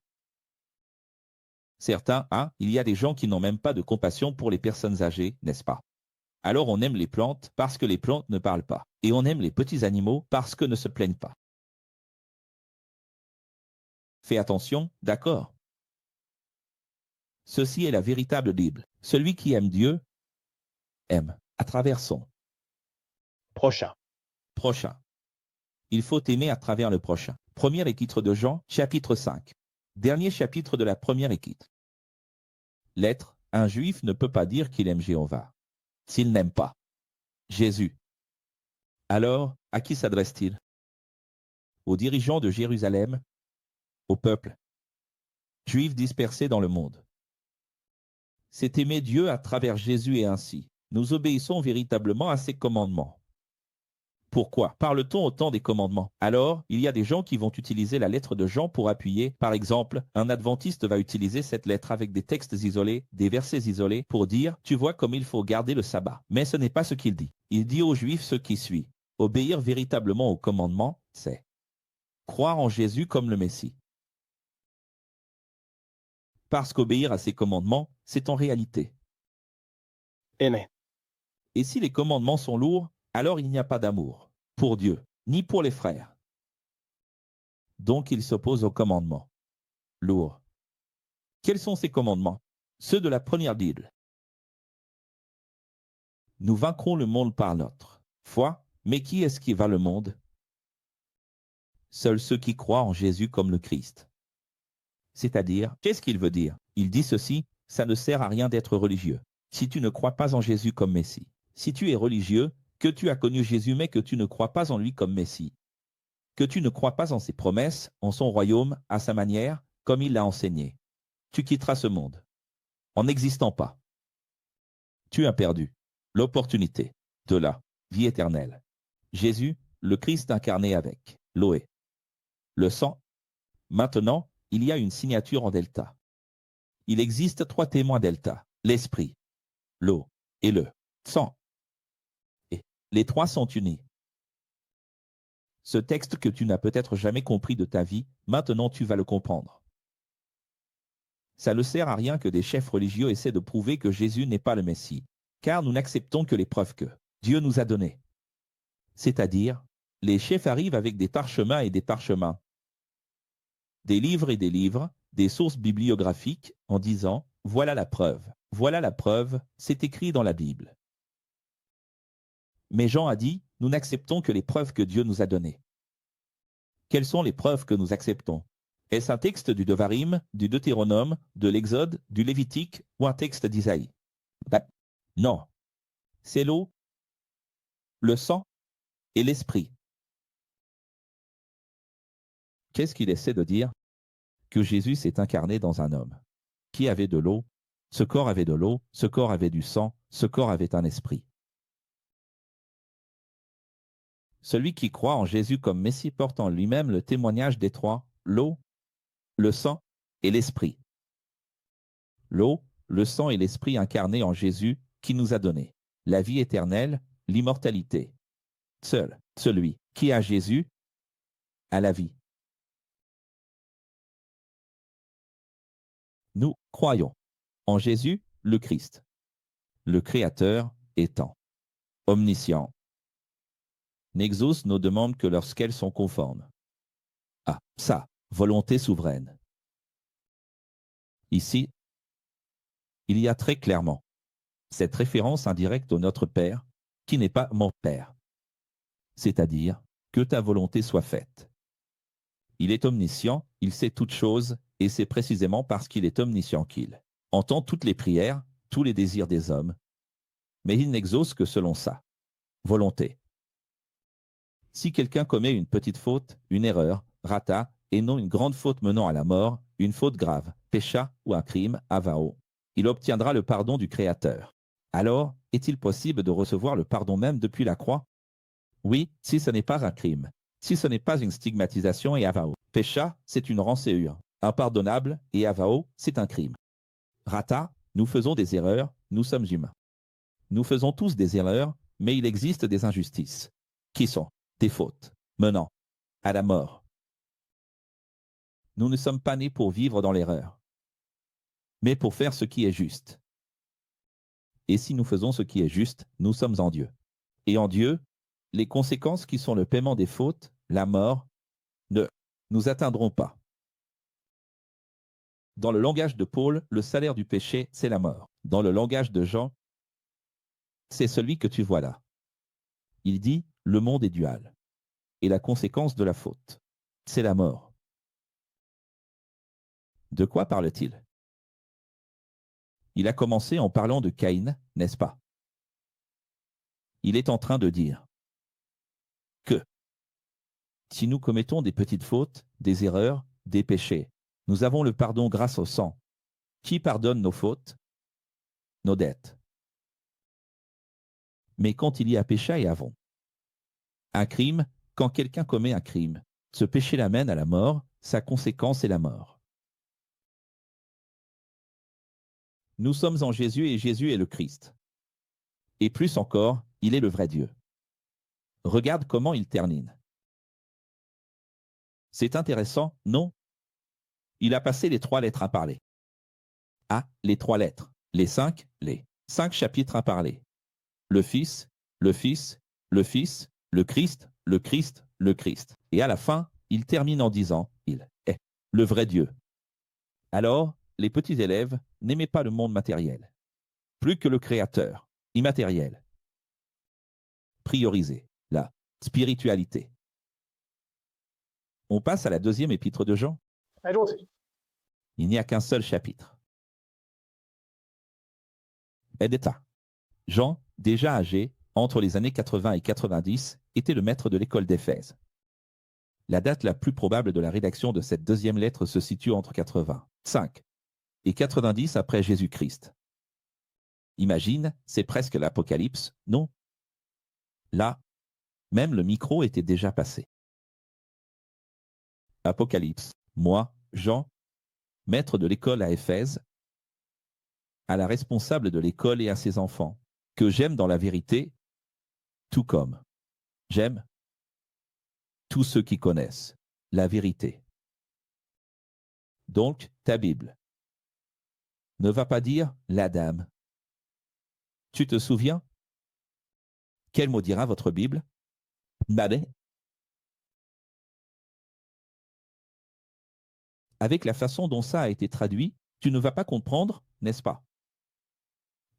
Certains, il y a des gens qui n'ont même pas de compassion pour les personnes âgées, n'est-ce pas? Alors on aime les plantes parce que les plantes ne parlent pas. Et on aime les petits animaux parce que ne se plaignent pas. Fais attention, d'accord? Ceci est la véritable Bible. Celui qui aime Dieu, aime, à travers son Prochain. Il faut aimer à travers le prochain. Premier épître de Jean, chapitre 5. Dernier chapitre de la première épître. L'être, un juif ne peut pas dire qu'il aime Jéhovah s'il n'aime pas Jésus. Alors, à qui s'adresse-t-il? Aux dirigeants de Jérusalem, au peuple juif dispersé dans le monde. C'est aimer Dieu à travers Jésus et ainsi, nous obéissons véritablement à ses commandements. Pourquoi parle-t-on autant des commandements? Alors, il y a des gens qui vont utiliser la lettre de Jean pour appuyer. Par exemple, un adventiste va utiliser cette lettre avec des textes isolés, des versets isolés, pour dire « Tu vois comme il faut garder le sabbat ». Mais ce n'est pas ce qu'il dit. Il dit aux Juifs ce qui suit. Obéir véritablement aux commandements, c'est croire en Jésus comme le Messie. Parce qu'obéir à ses commandements, c'est en réalité aimer. Et si les commandements sont lourds, alors il n'y a pas d'amour pour Dieu, ni pour les frères. Donc il s'oppose aux commandements lourds. Quels sont ces commandements? Ceux de la première Bible. Nous vaincrons le monde par notre foi, mais qui est-ce qui va le monde? Seuls ceux qui croient en Jésus comme le Christ. C'est-à-dire, qu'est-ce qu'il veut dire? Il dit ceci, ça ne sert à rien d'être religieux. Si tu ne crois pas en Jésus comme Messie, si tu es religieux, que tu as connu Jésus mais que tu ne crois pas en lui comme Messie, que tu ne crois pas en ses promesses, en son royaume, à sa manière, comme il l'a enseigné, tu quitteras ce monde. En n'existant pas. Tu as perdu l'opportunité de la vie éternelle. Jésus, le Christ incarné avec l'eau et le sang. Maintenant, il y a une signature en delta. Il existe 3 témoins delta, l'esprit, l'eau et le sang. Et les 3 sont unis. Ce texte que tu n'as peut-être jamais compris de ta vie, maintenant tu vas le comprendre. Ça ne sert à rien que des chefs religieux essaient de prouver que Jésus n'est pas le Messie, car nous n'acceptons que les preuves que Dieu nous a données. C'est-à-dire, les chefs arrivent avec des parchemins et des parchemins, des livres et des livres, des sources bibliographiques, en disant « Voilà la preuve, c'est écrit dans la Bible. » Mais Jean a dit « Nous n'acceptons que les preuves que Dieu nous a données. » Quelles sont les preuves que nous acceptons? Est-ce un texte du Devarim, du Deutéronome, de l'Exode, du Lévitique ou un texte d'Isaïe? Non. C'est l'eau, le sang et l'esprit. Qu'est-ce qu'il essaie de dire? Que Jésus s'est incarné dans un homme qui avait de l'eau, ce corps avait de l'eau, ce corps avait du sang, ce corps avait un esprit. Celui qui croit en Jésus comme Messie porte en lui-même le témoignage des 3, l'eau, le sang et l'esprit. L'eau, le sang et l'esprit incarnés en Jésus qui nous a donné la vie éternelle, l'immortalité. Seul celui qui a Jésus a la vie. Nous croyons en Jésus, le Christ, le Créateur étant omniscient. N'exauce nos demandes que lorsqu'elles sont conformes à sa volonté souveraine. Ici, il y a très clairement cette référence indirecte au Notre Père, qui n'est pas mon Père, c'est-à-dire que ta volonté soit faite. Il est omniscient, il sait toutes choses, et c'est précisément parce qu'il est omniscient qu'il entend toutes les prières, tous les désirs des hommes, mais il n'exauce que selon sa volonté. Si quelqu'un commet une petite faute, une erreur, rata, et non une grande faute menant à la mort, une faute grave, pécha ou un crime, avao, il obtiendra le pardon du Créateur. Alors, est-il possible de recevoir le pardon même depuis la croix? Oui, si ce n'est pas un crime, si ce n'est pas une stigmatisation et avao. Pécha, c'est une rancéure. Impardonnable et avao, c'est un crime. Rata, nous faisons des erreurs, nous sommes humains. Nous faisons tous des erreurs, mais il existe des injustices, qui sont des fautes menant à la mort. Nous ne sommes pas nés pour vivre dans l'erreur, mais pour faire ce qui est juste. Et si nous faisons ce qui est juste, nous sommes en Dieu. Et en Dieu, les conséquences qui sont le paiement des fautes, la mort, ne nous atteindront pas. Dans le langage de Paul, le salaire du péché, c'est la mort. Dans le langage de Jean, c'est celui que tu vois là. Il dit, le monde est dual. Et la conséquence de la faute, c'est la mort. De quoi parle-t-il? Il a commencé en parlant de Caïn, n'est-ce pas? Il est en train de dire que si nous commettons des petites fautes, des erreurs, des péchés, nous avons le pardon grâce au sang. Qui pardonne nos fautes? Nos dettes. Mais quand il y a péché et avon, un crime, quand quelqu'un commet un crime, ce péché l'amène à la mort, sa conséquence est la mort. Nous sommes en Jésus et Jésus est le Christ. Et plus encore, il est le vrai Dieu. Regarde comment il termine. C'est intéressant, non? Il a passé les 3 lettres à parler. Ah, les 3 lettres. Les 5 chapitres à parler. Le Fils, le Fils, le Fils, le Christ, le Christ, le Christ. Et à la fin, il termine en disant, il est le vrai Dieu. Alors, les petits élèves n'aimaient pas le monde matériel, plus que le Créateur, immatériel. Prioriser la spiritualité. On passe à la 2e épître de Jean. Allons-y. Il n'y a qu'un seul chapitre. Edeta. Jean, déjà âgé, entre les années 80 et 90, était le maître de l'école d'Éphèse. La date la plus probable de la rédaction de cette 2e lettre se situe entre 85 et 90 après Jésus-Christ. Imagine, c'est presque l'Apocalypse, non? Là, même le micro était déjà passé. Apocalypse. Moi, Jean, maître de l'école à Éphèse, à la responsable de l'école et à ses enfants, que j'aime dans la vérité, tout comme j'aime tous ceux qui connaissent la vérité. Donc, ta Bible ne va pas dire la dame. Tu te souviens? Quel mot dira votre Bible? Babé. Avec la façon dont ça a été traduit, tu ne vas pas comprendre, n'est-ce pas?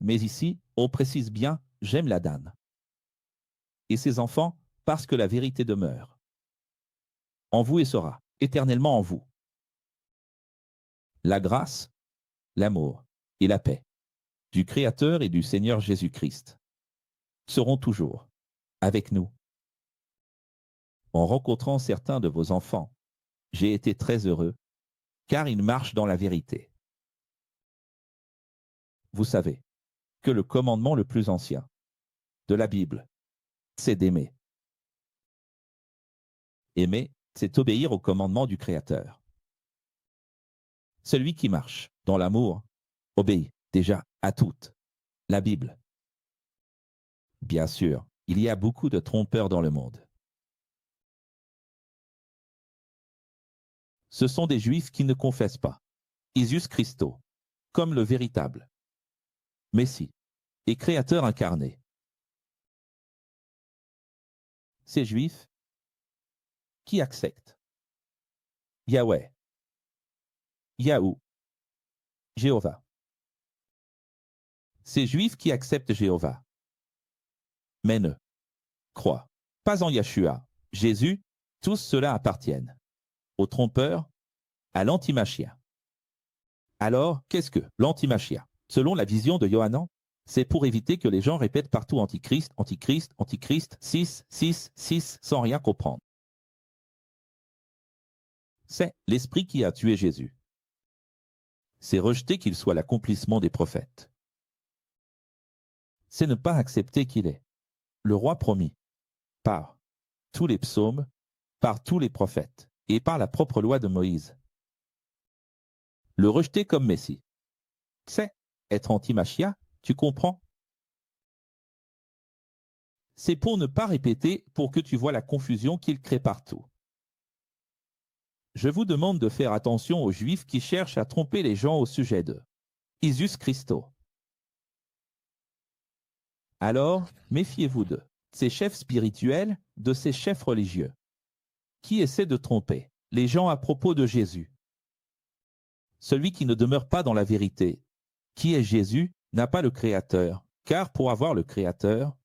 Mais ici, on précise bien « j'aime la dame » et ses enfants parce que la vérité demeure en vous et sera éternellement en vous. La grâce, l'amour et la paix du Créateur et du Seigneur Jésus-Christ seront toujours avec nous. En rencontrant certains de vos enfants, j'ai été très heureux car ils marchent dans la vérité. Vous savez que le commandement le plus ancien de la Bible, c'est d'aimer. Aimer, c'est obéir au commandement du Créateur. Celui qui marche dans l'amour obéit déjà à toute la Bible. Bien sûr, il y a beaucoup de trompeurs dans le monde. Ce sont des Juifs qui ne confessent pas Jésus Christo comme le véritable Messie et Créateur incarné. Ces Juifs qui acceptent Yahweh, Yahou, Jéhovah. Ces Juifs qui acceptent Jéhovah, mais ne croient pas en Yeshua, Jésus, tous ceux-là appartiennent aux trompeurs, à l'antimachia. Alors, qu'est-ce que l'antimachia? Selon la vision de Yohanan, c'est pour éviter que les gens répètent partout Antichrist, Antichrist, Antichrist, 6, 6, 6, sans rien comprendre. C'est l'esprit qui a tué Jésus. C'est rejeter qu'il soit l'accomplissement des prophètes. C'est ne pas accepter qu'il est le roi promis par tous les psaumes, par tous les prophètes et par la propre loi de Moïse. Le rejeter comme Messie. C'est être anti-Machia, tu comprends? C'est pour ne pas répéter, pour que tu vois la confusion qu'il crée partout. Je vous demande de faire attention aux Juifs qui cherchent à tromper les gens au sujet de Jésus Christo. Alors, méfiez-vous de ces chefs spirituels, de ces chefs religieux, qui essaient de tromper les gens à propos de Jésus. Celui qui ne demeure pas dans la vérité, qui est Jésus, n'a pas le Créateur, car pour avoir le Créateur,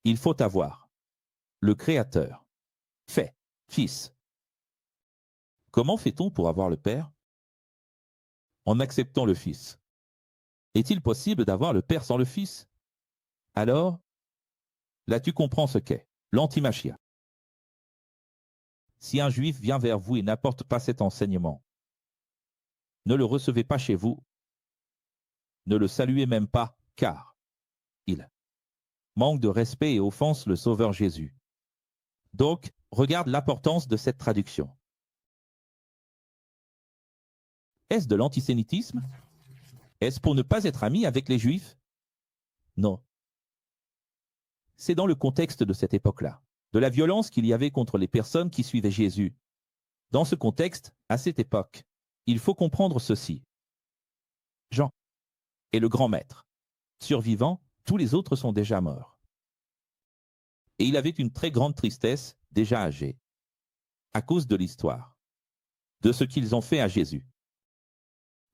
il faut avoir le Créateur, fait, Fils. Comment fait-on pour avoir le Père? En acceptant le Fils. Est-il possible d'avoir le Père sans le Fils? Alors, là tu comprends ce qu'est l'antimachia. Si un juif vient vers vous et n'apporte pas cet enseignement, ne le recevez pas chez vous, ne le saluez même pas, car il manque de respect et offense le Sauveur Jésus. Donc, regarde l'importance de cette traduction. Est-ce de l'antisémitisme? Est-ce pour ne pas être ami avec les Juifs? Non. C'est dans le contexte de cette époque-là, de la violence qu'il y avait contre les personnes qui suivaient Jésus. Dans ce contexte, à cette époque, il faut comprendre ceci. Jean est le grand maître. Survivant, tous les autres sont déjà morts. Et il avait une très grande tristesse, déjà âgé, à cause de l'histoire, de ce qu'ils ont fait à Jésus.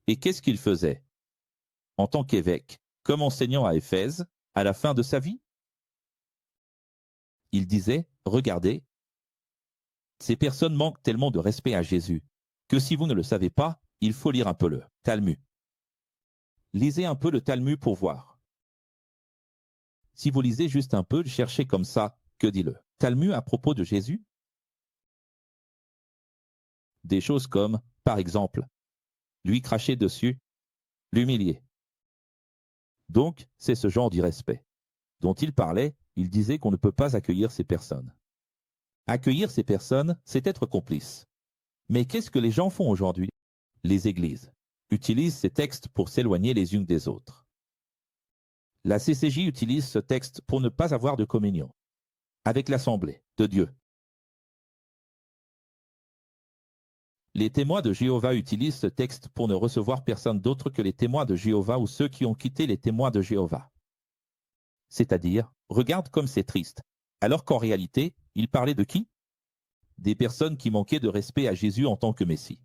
Et qu'est-ce qu'il faisait en tant qu'évêque, comme enseignant à Éphèse, à la fin de sa vie? Il disait, regardez, ces personnes manquent tellement de respect à Jésus, que si vous ne le savez pas, il faut lire un peu le Talmud. Lisez un peu le Talmud pour voir. Si vous lisez juste un peu, cherchez comme ça, que dit le Talmud à propos de Jésus? Des choses comme, par exemple, lui cracher dessus, l'humilier. Donc, c'est ce genre d'irrespect dont il parlait. Il disait qu'on ne peut pas accueillir ces personnes. Accueillir ces personnes, c'est être complice. Mais qu'est-ce que les gens font aujourd'hui? Les églises utilisent ces textes pour s'éloigner les unes des autres. La CCJ utilise ce texte pour ne pas avoir de communion avec l'Assemblée de Dieu. Les témoins de Jéhovah utilisent ce texte pour ne recevoir personne d'autre que les témoins de Jéhovah ou ceux qui ont quitté les témoins de Jéhovah. C'est-à-dire, regarde comme c'est triste, alors qu'en réalité, il parlait de qui? Des personnes qui manquaient de respect à Jésus en tant que Messie.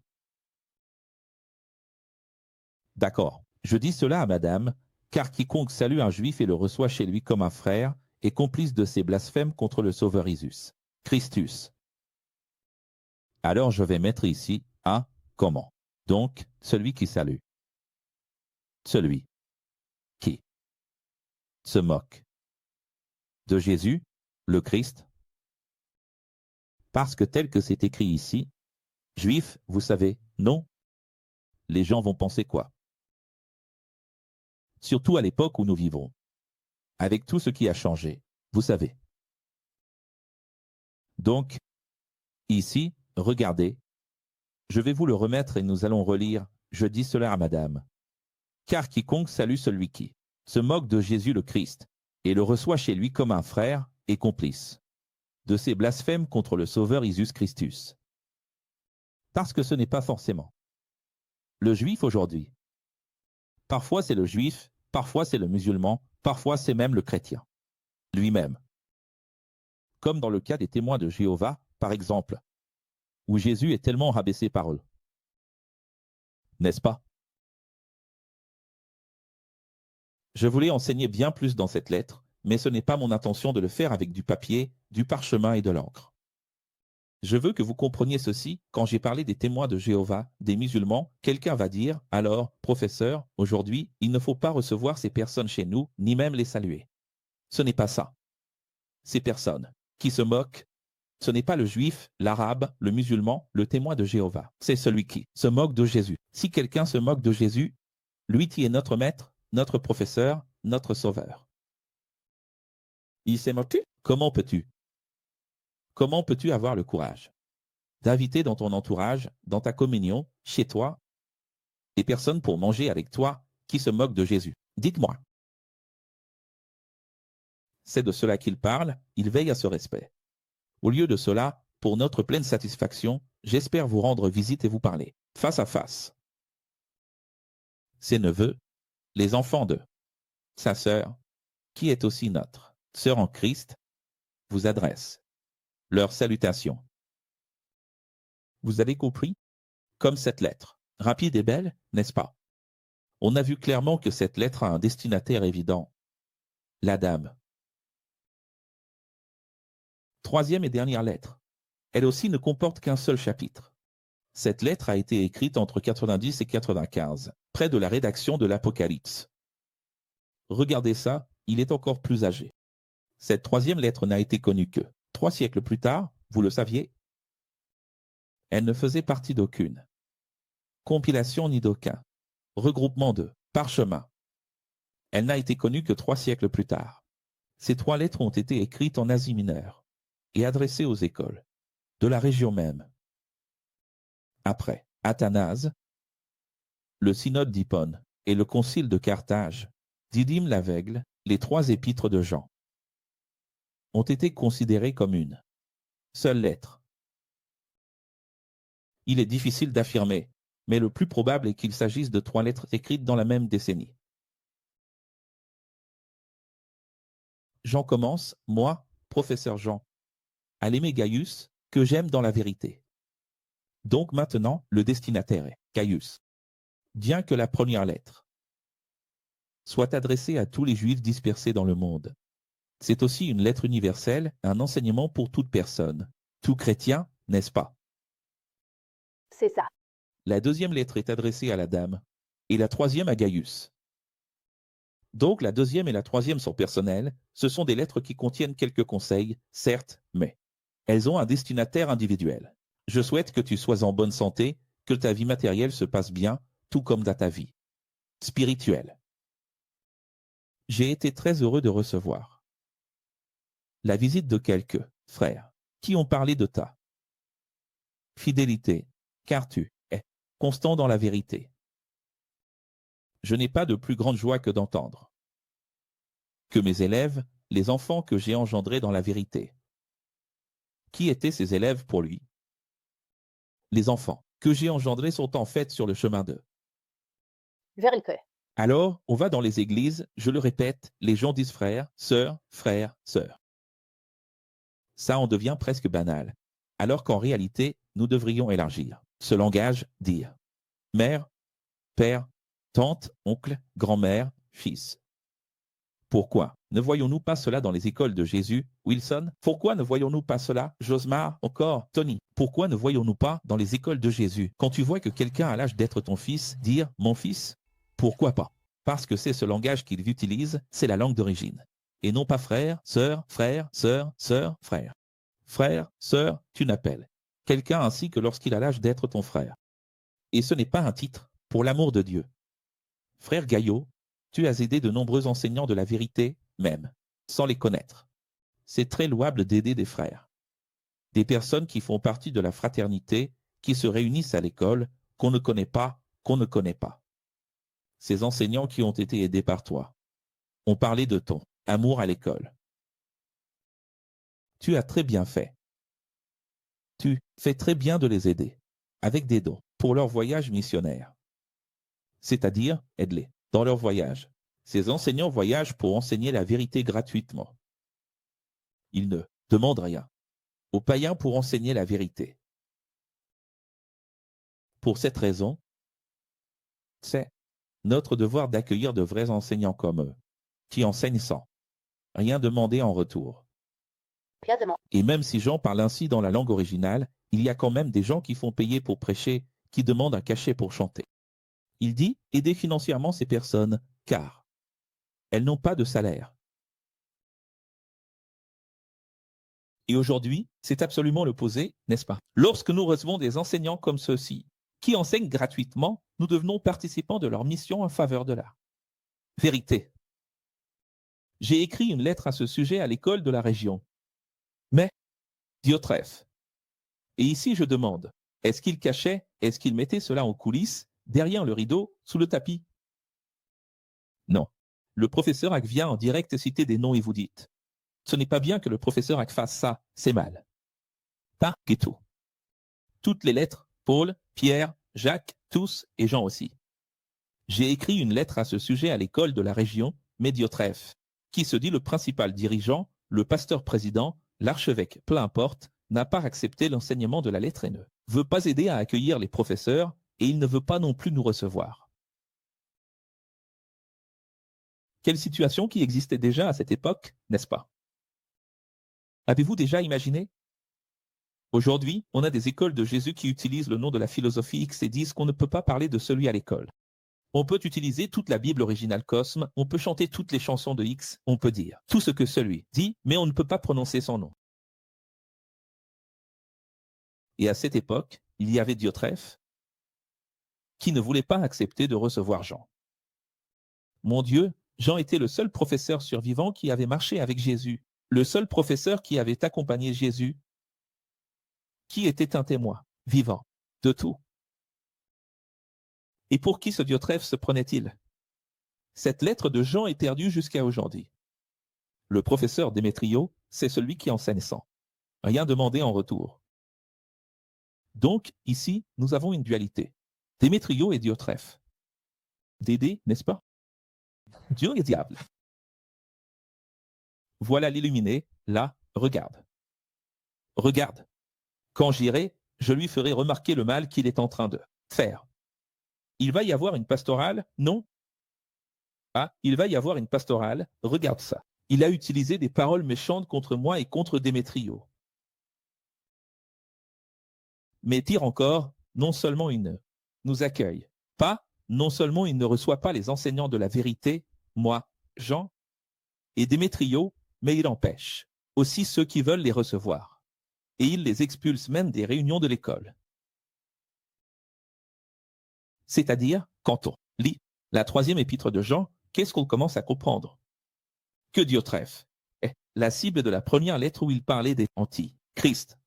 D'accord, je dis cela à madame, car quiconque salue un juif et le reçoit chez lui comme un frère est complice de ses blasphèmes contre le Sauveur Isus, Christus. Alors je vais mettre ici un comment. Donc, celui qui salue. Celui qui se moque de Jésus, le Christ. Parce que tel que c'est écrit ici, juif, vous savez, non. Les gens vont penser quoi? Surtout à l'époque où nous vivons. Avec tout ce qui a changé, vous savez. Donc, ici, regardez. Je vais vous le remettre et nous allons relire. Je dis cela à madame. Car quiconque salue celui qui se moque de Jésus le Christ et le reçoit chez lui comme un frère est complice de ses blasphèmes contre le Sauveur Isus Christus. Parce que ce n'est pas forcément le juif aujourd'hui. Parfois c'est le juif, parfois c'est le musulman, parfois c'est même le chrétien lui-même. Comme dans le cas des témoins de Jéhovah, par exemple, où Jésus est tellement rabaissé par eux. N'est-ce pas? Je voulais enseigner bien plus dans cette lettre, mais ce n'est pas mon intention de le faire avec du papier, du parchemin et de l'encre. Je veux que vous compreniez ceci. Quand j'ai parlé des témoins de Jéhovah, des musulmans, quelqu'un va dire, alors, professeur, aujourd'hui, il ne faut pas recevoir ces personnes chez nous, ni même les saluer. Ce n'est pas ça. Ces personnes qui se moquent, ce n'est pas le juif, l'arabe, le musulman, le témoin de Jéhovah. C'est celui qui se moque de Jésus. Si quelqu'un se moque de Jésus, lui qui est notre maître, notre professeur, notre sauveur. Il s'est moqué? Comment peux-tu avoir le courage d'inviter dans ton entourage, dans ta communion, chez toi, des personnes pour manger avec toi qui se moquent de Jésus? Dites-moi. C'est de cela qu'il parle, il veille à ce respect. Au lieu de cela, pour notre pleine satisfaction, j'espère vous rendre visite et vous parler, face à face. Ses neveux, les enfants de sa sœur, qui est aussi notre sœur en Christ, vous adressent leurs salutations. Vous avez compris? Comme cette lettre, rapide et belle, n'est-ce pas? On a vu clairement que cette lettre a un destinataire évident, la dame. Troisième et dernière lettre. Elle aussi ne comporte qu'un seul chapitre. Cette lettre a été écrite entre 90 et 95, près de la rédaction de l'Apocalypse. Regardez ça, il est encore plus âgé. Cette troisième lettre n'a été connue que 3 siècles plus tard, vous le saviez? Elle ne faisait partie d'aucune compilation ni d'aucun regroupement de parchemins. Elle n'a été connue que 3 siècles plus tard. Ces 3 lettres ont été écrites en Asie mineure et adressées aux écoles de la région même. Après Athanase, le synode d'Hippone et le concile de Carthage, Didyme l'aveugle, les 3 épîtres de Jean, ont été considérées comme une seule lettre. Il est difficile d'affirmer, mais le plus probable est qu'il s'agisse de 3 lettres écrites dans la même décennie. Jean commence, moi, professeur Jean, à l'aimer Gaius, que j'aime dans la vérité. Donc maintenant, le destinataire est Gaius. Bien que la première lettre soit adressée à tous les Juifs dispersés dans le monde, c'est aussi une lettre universelle, un enseignement pour toute personne, tout chrétien, n'est-ce pas? C'est ça. La deuxième lettre est adressée à la dame, et la troisième à Gaius. Donc la deuxième et la troisième sont personnelles, ce sont des lettres qui contiennent quelques conseils, certes, mais elles ont un destinataire individuel. Je souhaite que tu sois en bonne santé, que ta vie matérielle se passe bien, tout comme dans ta vie spirituelle. J'ai été très heureux de recevoir la visite de quelques frères qui ont parlé de ta fidélité, car tu es constant dans la vérité. Je n'ai pas de plus grande joie que d'entendre que mes élèves, les enfants que j'ai engendrés dans la vérité. Qui étaient ces élèves pour lui? Les enfants que j'ai engendrés sont en fait sur le chemin de Vérité. Alors, on va dans les églises, je le répète, les gens disent frère, sœur, frère, sœur. Ça en devient presque banal, alors qu'en réalité, nous devrions élargir ce langage, dire mère, père, tante, oncle, grand-mère, fils. Pourquoi ne voyons-nous pas cela dans les écoles de Jésus, Wilson? Pourquoi ne voyons-nous pas cela, Josmar, encore, Tony? Pourquoi ne voyons-nous pas dans les écoles de Jésus, quand tu vois que quelqu'un a l'âge d'être ton fils, dire mon fils? Pourquoi pas? Parce que c'est ce langage qu'il utilise, c'est la langue d'origine. Et non pas frère, sœur, frère, sœur, sœur, frère. Frère, sœur, tu n'appelles quelqu'un ainsi que lorsqu'il a l'âge d'être ton frère. Et ce n'est pas un titre, pour l'amour de Dieu. Frère Gaillot, tu as aidé de nombreux enseignants de la vérité, même, sans les connaître. C'est très louable d'aider des frères. Des personnes qui font partie de la fraternité, qui se réunissent à l'école, qu'on ne connaît pas, qu'on ne connaît pas. Ces enseignants qui ont été aidés par toi ont parlé de ton amour à l'école. Tu as très bien fait. Tu fais très bien de les aider, avec des dons, pour leur voyage missionnaire. C'est-à-dire, aide-les dans leur voyage. Ces enseignants voyagent pour enseigner la vérité gratuitement. Ils ne demandent rien aux païens pour enseigner la vérité. Pour cette raison, c'est notre devoir d'accueillir de vrais enseignants comme eux, qui enseignent sans rien demander en retour. Et même si Jean parle ainsi dans la langue originale, il y a quand même des gens qui font payer pour prêcher, qui demandent un cachet pour chanter. Il dit « Aidez financièrement ces personnes, car elles n'ont pas de salaire. » Et aujourd'hui, c'est absolument l'opposé, n'est-ce pas? Lorsque nous recevons des enseignants comme ceux-ci, qui enseignent gratuitement, nous devenons participants de leur mission en faveur de la vérité. J'ai écrit une lettre à ce sujet à l'école de la région. Mais, Diotrephe. Et ici je demande, est-ce qu'il cachait, est-ce qu'il mettait cela en coulisses, derrière le rideau, sous le tapis? Non. Le professeur Hack vient en direct citer des noms et vous dites, ce n'est pas bien que le professeur Hack fasse ça, c'est mal. Pas du tout. Toutes les lettres, Paul, Pierre, Jacques, tous et Jean aussi. J'ai écrit une lettre à ce sujet à l'école de la région, Diotrephe, qui se dit le principal dirigeant, le pasteur président, l'archevêque, peu importe, n'a pas accepté l'enseignement de la lettre et ne veut pas aider à accueillir les professeurs, et il ne veut pas non plus nous recevoir. Quelle situation qui existait déjà à cette époque, n'est-ce pas? Avez-vous déjà imaginé? Aujourd'hui, on a des écoles de Jésus qui utilisent le nom de la philosophie X et disent qu'on ne peut pas parler de celui à l'école. On peut utiliser toute la Bible originale Cosme, on peut chanter toutes les chansons de X, on peut dire tout ce que celui dit, mais on ne peut pas prononcer son nom. Et à cette époque, il y avait Diotrephe qui ne voulait pas accepter de recevoir Jean. Mon Dieu, Jean était le seul professeur survivant qui avait marché avec Jésus, le seul professeur qui avait accompagné Jésus, qui était un témoin vivant de tout. Et pour qui ce Diotrephe se prenait-il? Cette lettre de Jean est perdue jusqu'à aujourd'hui. Le professeur Démétrio, c'est celui qui enseigne sans rien demander en retour. Donc, ici, nous avons une dualité. Démétrio et Diotrephe. Dédé, n'est-ce pas? Dieu et diable. Voilà l'illuminé, là, regarde. Regarde. Quand j'irai, je lui ferai remarquer le mal qu'il est en train de faire. Il va y avoir une pastorale, non? Ah, il va y avoir une pastorale, regarde ça. Il a utilisé des paroles méchantes contre moi et contre Démétrio. Mais pire encore, non seulement il ne nous accueille pas, non seulement il ne reçoit pas les enseignants de la vérité, moi, Jean, et Démétrio, mais il empêche aussi ceux qui veulent les recevoir. Et il les expulse même des réunions de l'école. C'est-à-dire, quand on lit la 3e épître de Jean, qu'est-ce qu'on commence à comprendre? Que Diotrephe est la cible de la première lettre où il parlait des antichrist.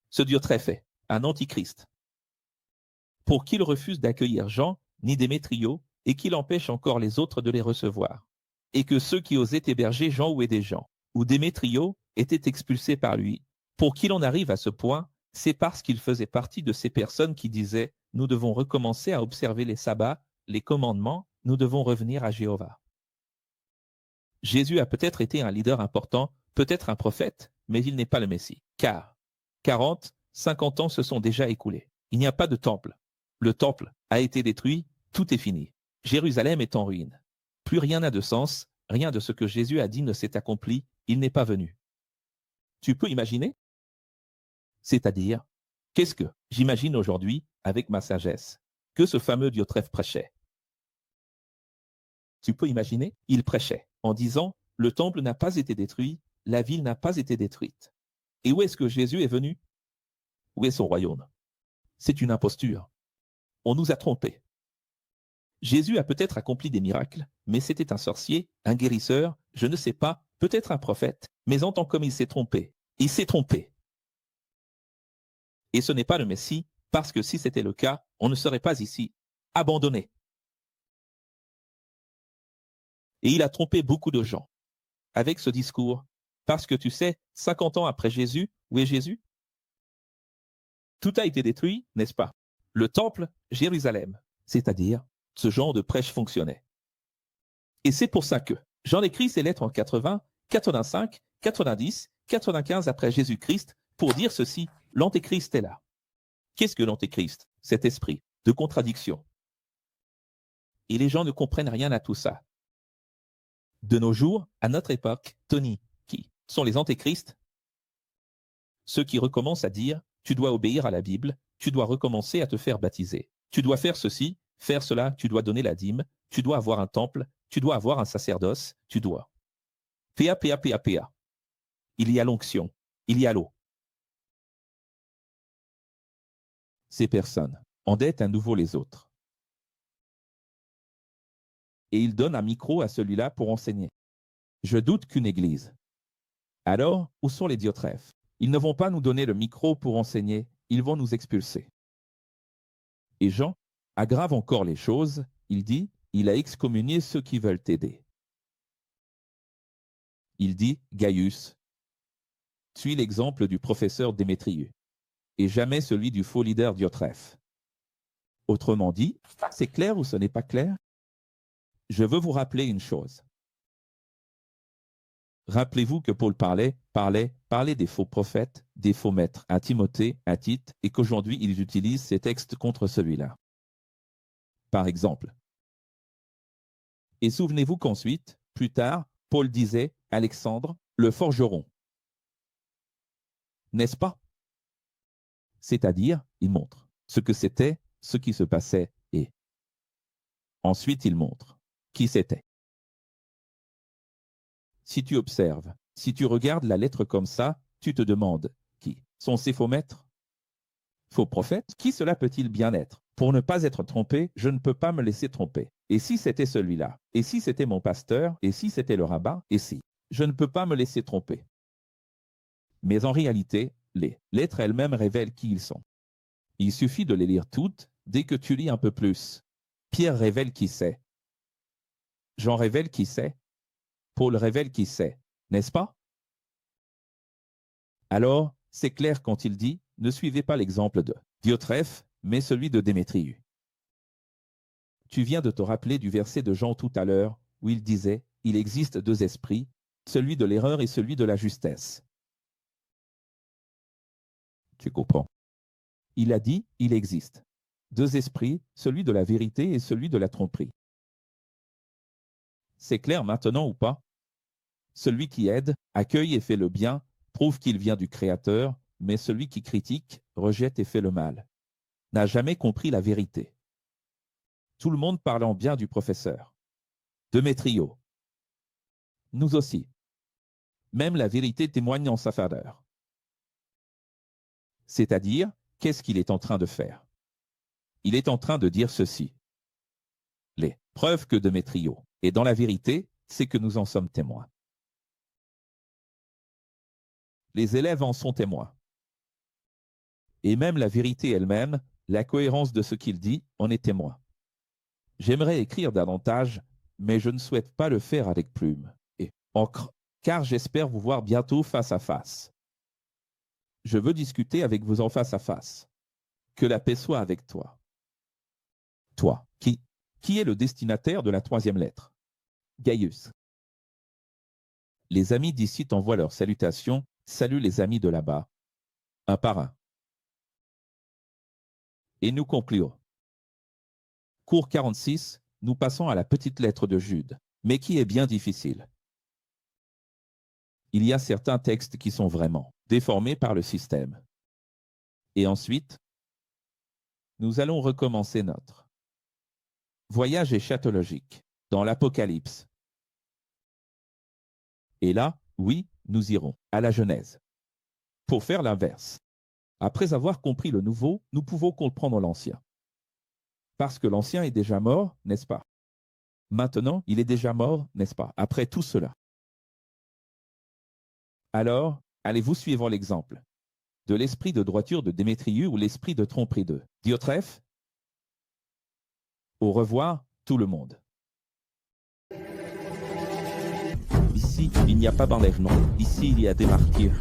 Ce Diotrephe est un antichrist. Pour qu'il refuse d'accueillir Jean, ni Démétrio, et qu'il empêche encore les autres de les recevoir. Et que ceux qui osaient héberger Jean ou aider Jean, ou Démétrio, étaient expulsés par lui. Pour qu'il en arrive à ce point, c'est parce qu'il faisait partie de ces personnes qui disaient « Nous devons recommencer à observer les sabbats, les commandements, nous devons revenir à Jéhovah ». Jésus a peut-être été un leader important, peut-être un prophète, mais il n'est pas le Messie. Car 40, 50 ans se sont déjà écoulés. Il n'y a pas de temple. Le temple a été détruit, tout est fini. Jérusalem est en ruine. Plus rien n'a de sens, rien de ce que Jésus a dit ne s'est accompli, il n'est pas venu. Tu peux imaginer? C'est-à-dire, qu'est-ce que j'imagine aujourd'hui, avec ma sagesse, que ce fameux Diotrephe prêchait? Tu peux imaginer? Il prêchait en disant, le temple n'a pas été détruit, la ville n'a pas été détruite. Et où est-ce que Jésus est venu? Où est son royaume? C'est une imposture. On nous a trompés. Jésus a peut-être accompli des miracles, mais c'était un sorcier, un guérisseur, je ne sais pas, peut-être un prophète, mais en tant qu'homme il s'est trompé. Il s'est trompé. Et ce n'est pas le Messie, parce que si c'était le cas, on ne serait pas ici, abandonné. Et il a trompé beaucoup de gens avec ce discours. Parce que tu sais, 50 ans après Jésus, où est Jésus? Tout a été détruit, n'est-ce pas? Le temple, Jérusalem, c'est-à-dire ce genre de prêche fonctionnait. Et c'est pour ça que Jean écrit ses lettres en 80, 85, 90, 95 après Jésus-Christ pour dire ceci, l'antéchrist est là. Qu'est-ce que l'antéchrist? Cet esprit de contradiction. Et les gens ne comprennent rien à tout ça. De nos jours, à notre époque, Tony, qui sont les antéchrists? Ceux qui recommencent à dire, tu dois obéir à la Bible, tu dois recommencer à te faire baptiser, tu dois faire ceci, faire cela, tu dois donner la dîme, tu dois avoir un temple, tu dois avoir un sacerdoce, tu dois. PA. Il y a l'onction, il y a l'eau. Ces personnes endettent à nouveau les autres. Et ils donnent un micro à celui-là pour enseigner. Je doute qu'une église. Alors, où sont les Diotrephes? Ils ne vont pas nous donner le micro pour enseigner, ils vont nous expulser. Et Jean aggrave encore les choses, il dit, il a excommunié ceux qui veulent t'aider. Il dit, Gaius, suis l'exemple du professeur Démétrius, et jamais celui du faux leader Diotrephe. Autrement dit, c'est clair ou ce n'est pas clair? Je veux vous rappeler une chose. Rappelez-vous que Paul parlait des faux prophètes, des faux maîtres à Timothée, à Tite, et qu'aujourd'hui ils utilisent ces textes contre celui-là. Par exemple. Et souvenez-vous qu'ensuite, plus tard, Paul disait Alexandre, le forgeron. N'est-ce pas? C'est-à-dire, il montre ce que c'était, ce qui se passait et Ensuite, il montre qui c'était. Si tu observes, si tu regardes la lettre comme ça, tu te demandes qui sont ces faux maîtres? Faux prophètes? Qui cela peut-il bien être? Pour ne pas être trompé, je ne peux pas me laisser tromper. Et si c'était celui-là? Et si c'était mon pasteur? Et si c'était le rabbin? Et si? Je ne peux pas me laisser tromper. Mais en réalité, les lettres elles-mêmes révèlent qui ils sont. Il suffit de les lire toutes dès que tu lis un peu plus. Pierre révèle qui c'est. Jean révèle qui c'est. Paul révèle qui c'est, n'est-ce pas? Alors, c'est clair quand il dit « Ne suivez pas l'exemple de Diotrephe, mais celui de Démétrius ». Tu viens de te rappeler du verset de Jean tout à l'heure où il disait « Il existe deux esprits, celui de l'erreur et celui de la justesse ». Tu comprends? Il a dit « Il existe deux esprits, celui de la vérité et celui de la tromperie ». C'est clair maintenant ou pas? Celui qui aide, accueille et fait le bien, prouve qu'il vient du Créateur, mais celui qui critique, rejette et fait le mal, n'a jamais compris la vérité. Tout le monde parlant bien du professeur. Démétrius. Nous aussi. Même la vérité témoigne en sa faveur. C'est-à-dire, qu'est-ce qu'il est en train de faire? Il est en train de dire ceci. Les preuves que Démétrius est dans la vérité, c'est que nous en sommes témoins. Les élèves en sont témoins. Et même la vérité elle-même, la cohérence de ce qu'il dit, en est témoin. J'aimerais écrire davantage, mais je ne souhaite pas le faire avec plume et encre, car j'espère vous voir bientôt face à face. Je veux discuter avec vous en face à face. Que la paix soit avec toi. Toi, qui est le destinataire de la troisième lettre? Gaius. Les amis d'ici t'envoient leurs salutations. Salut les amis de là-bas. Un par un. Et nous concluons. Cours 46, nous passons à la petite lettre de Jude, mais qui est bien difficile. Il y a certains textes qui sont vraiment déformés par le système. Et ensuite, nous allons recommencer notre voyage éschatologique dans l'Apocalypse. Et là, oui, nous irons à la Genèse. Pour faire l'inverse. Après avoir compris le nouveau, nous pouvons comprendre l'ancien. Parce que l'ancien est déjà mort, n'est-ce pas? Maintenant, il est déjà mort, n'est-ce pas? Après tout cela. Alors, allez-vous suivre l'exemple de l'esprit de droiture de Démétrius ou l'esprit de tromperie de Diotrephe? Au revoir, tout le monde. Ici, il n'y a pas d'enlèvement. Ici, il y a des martyrs.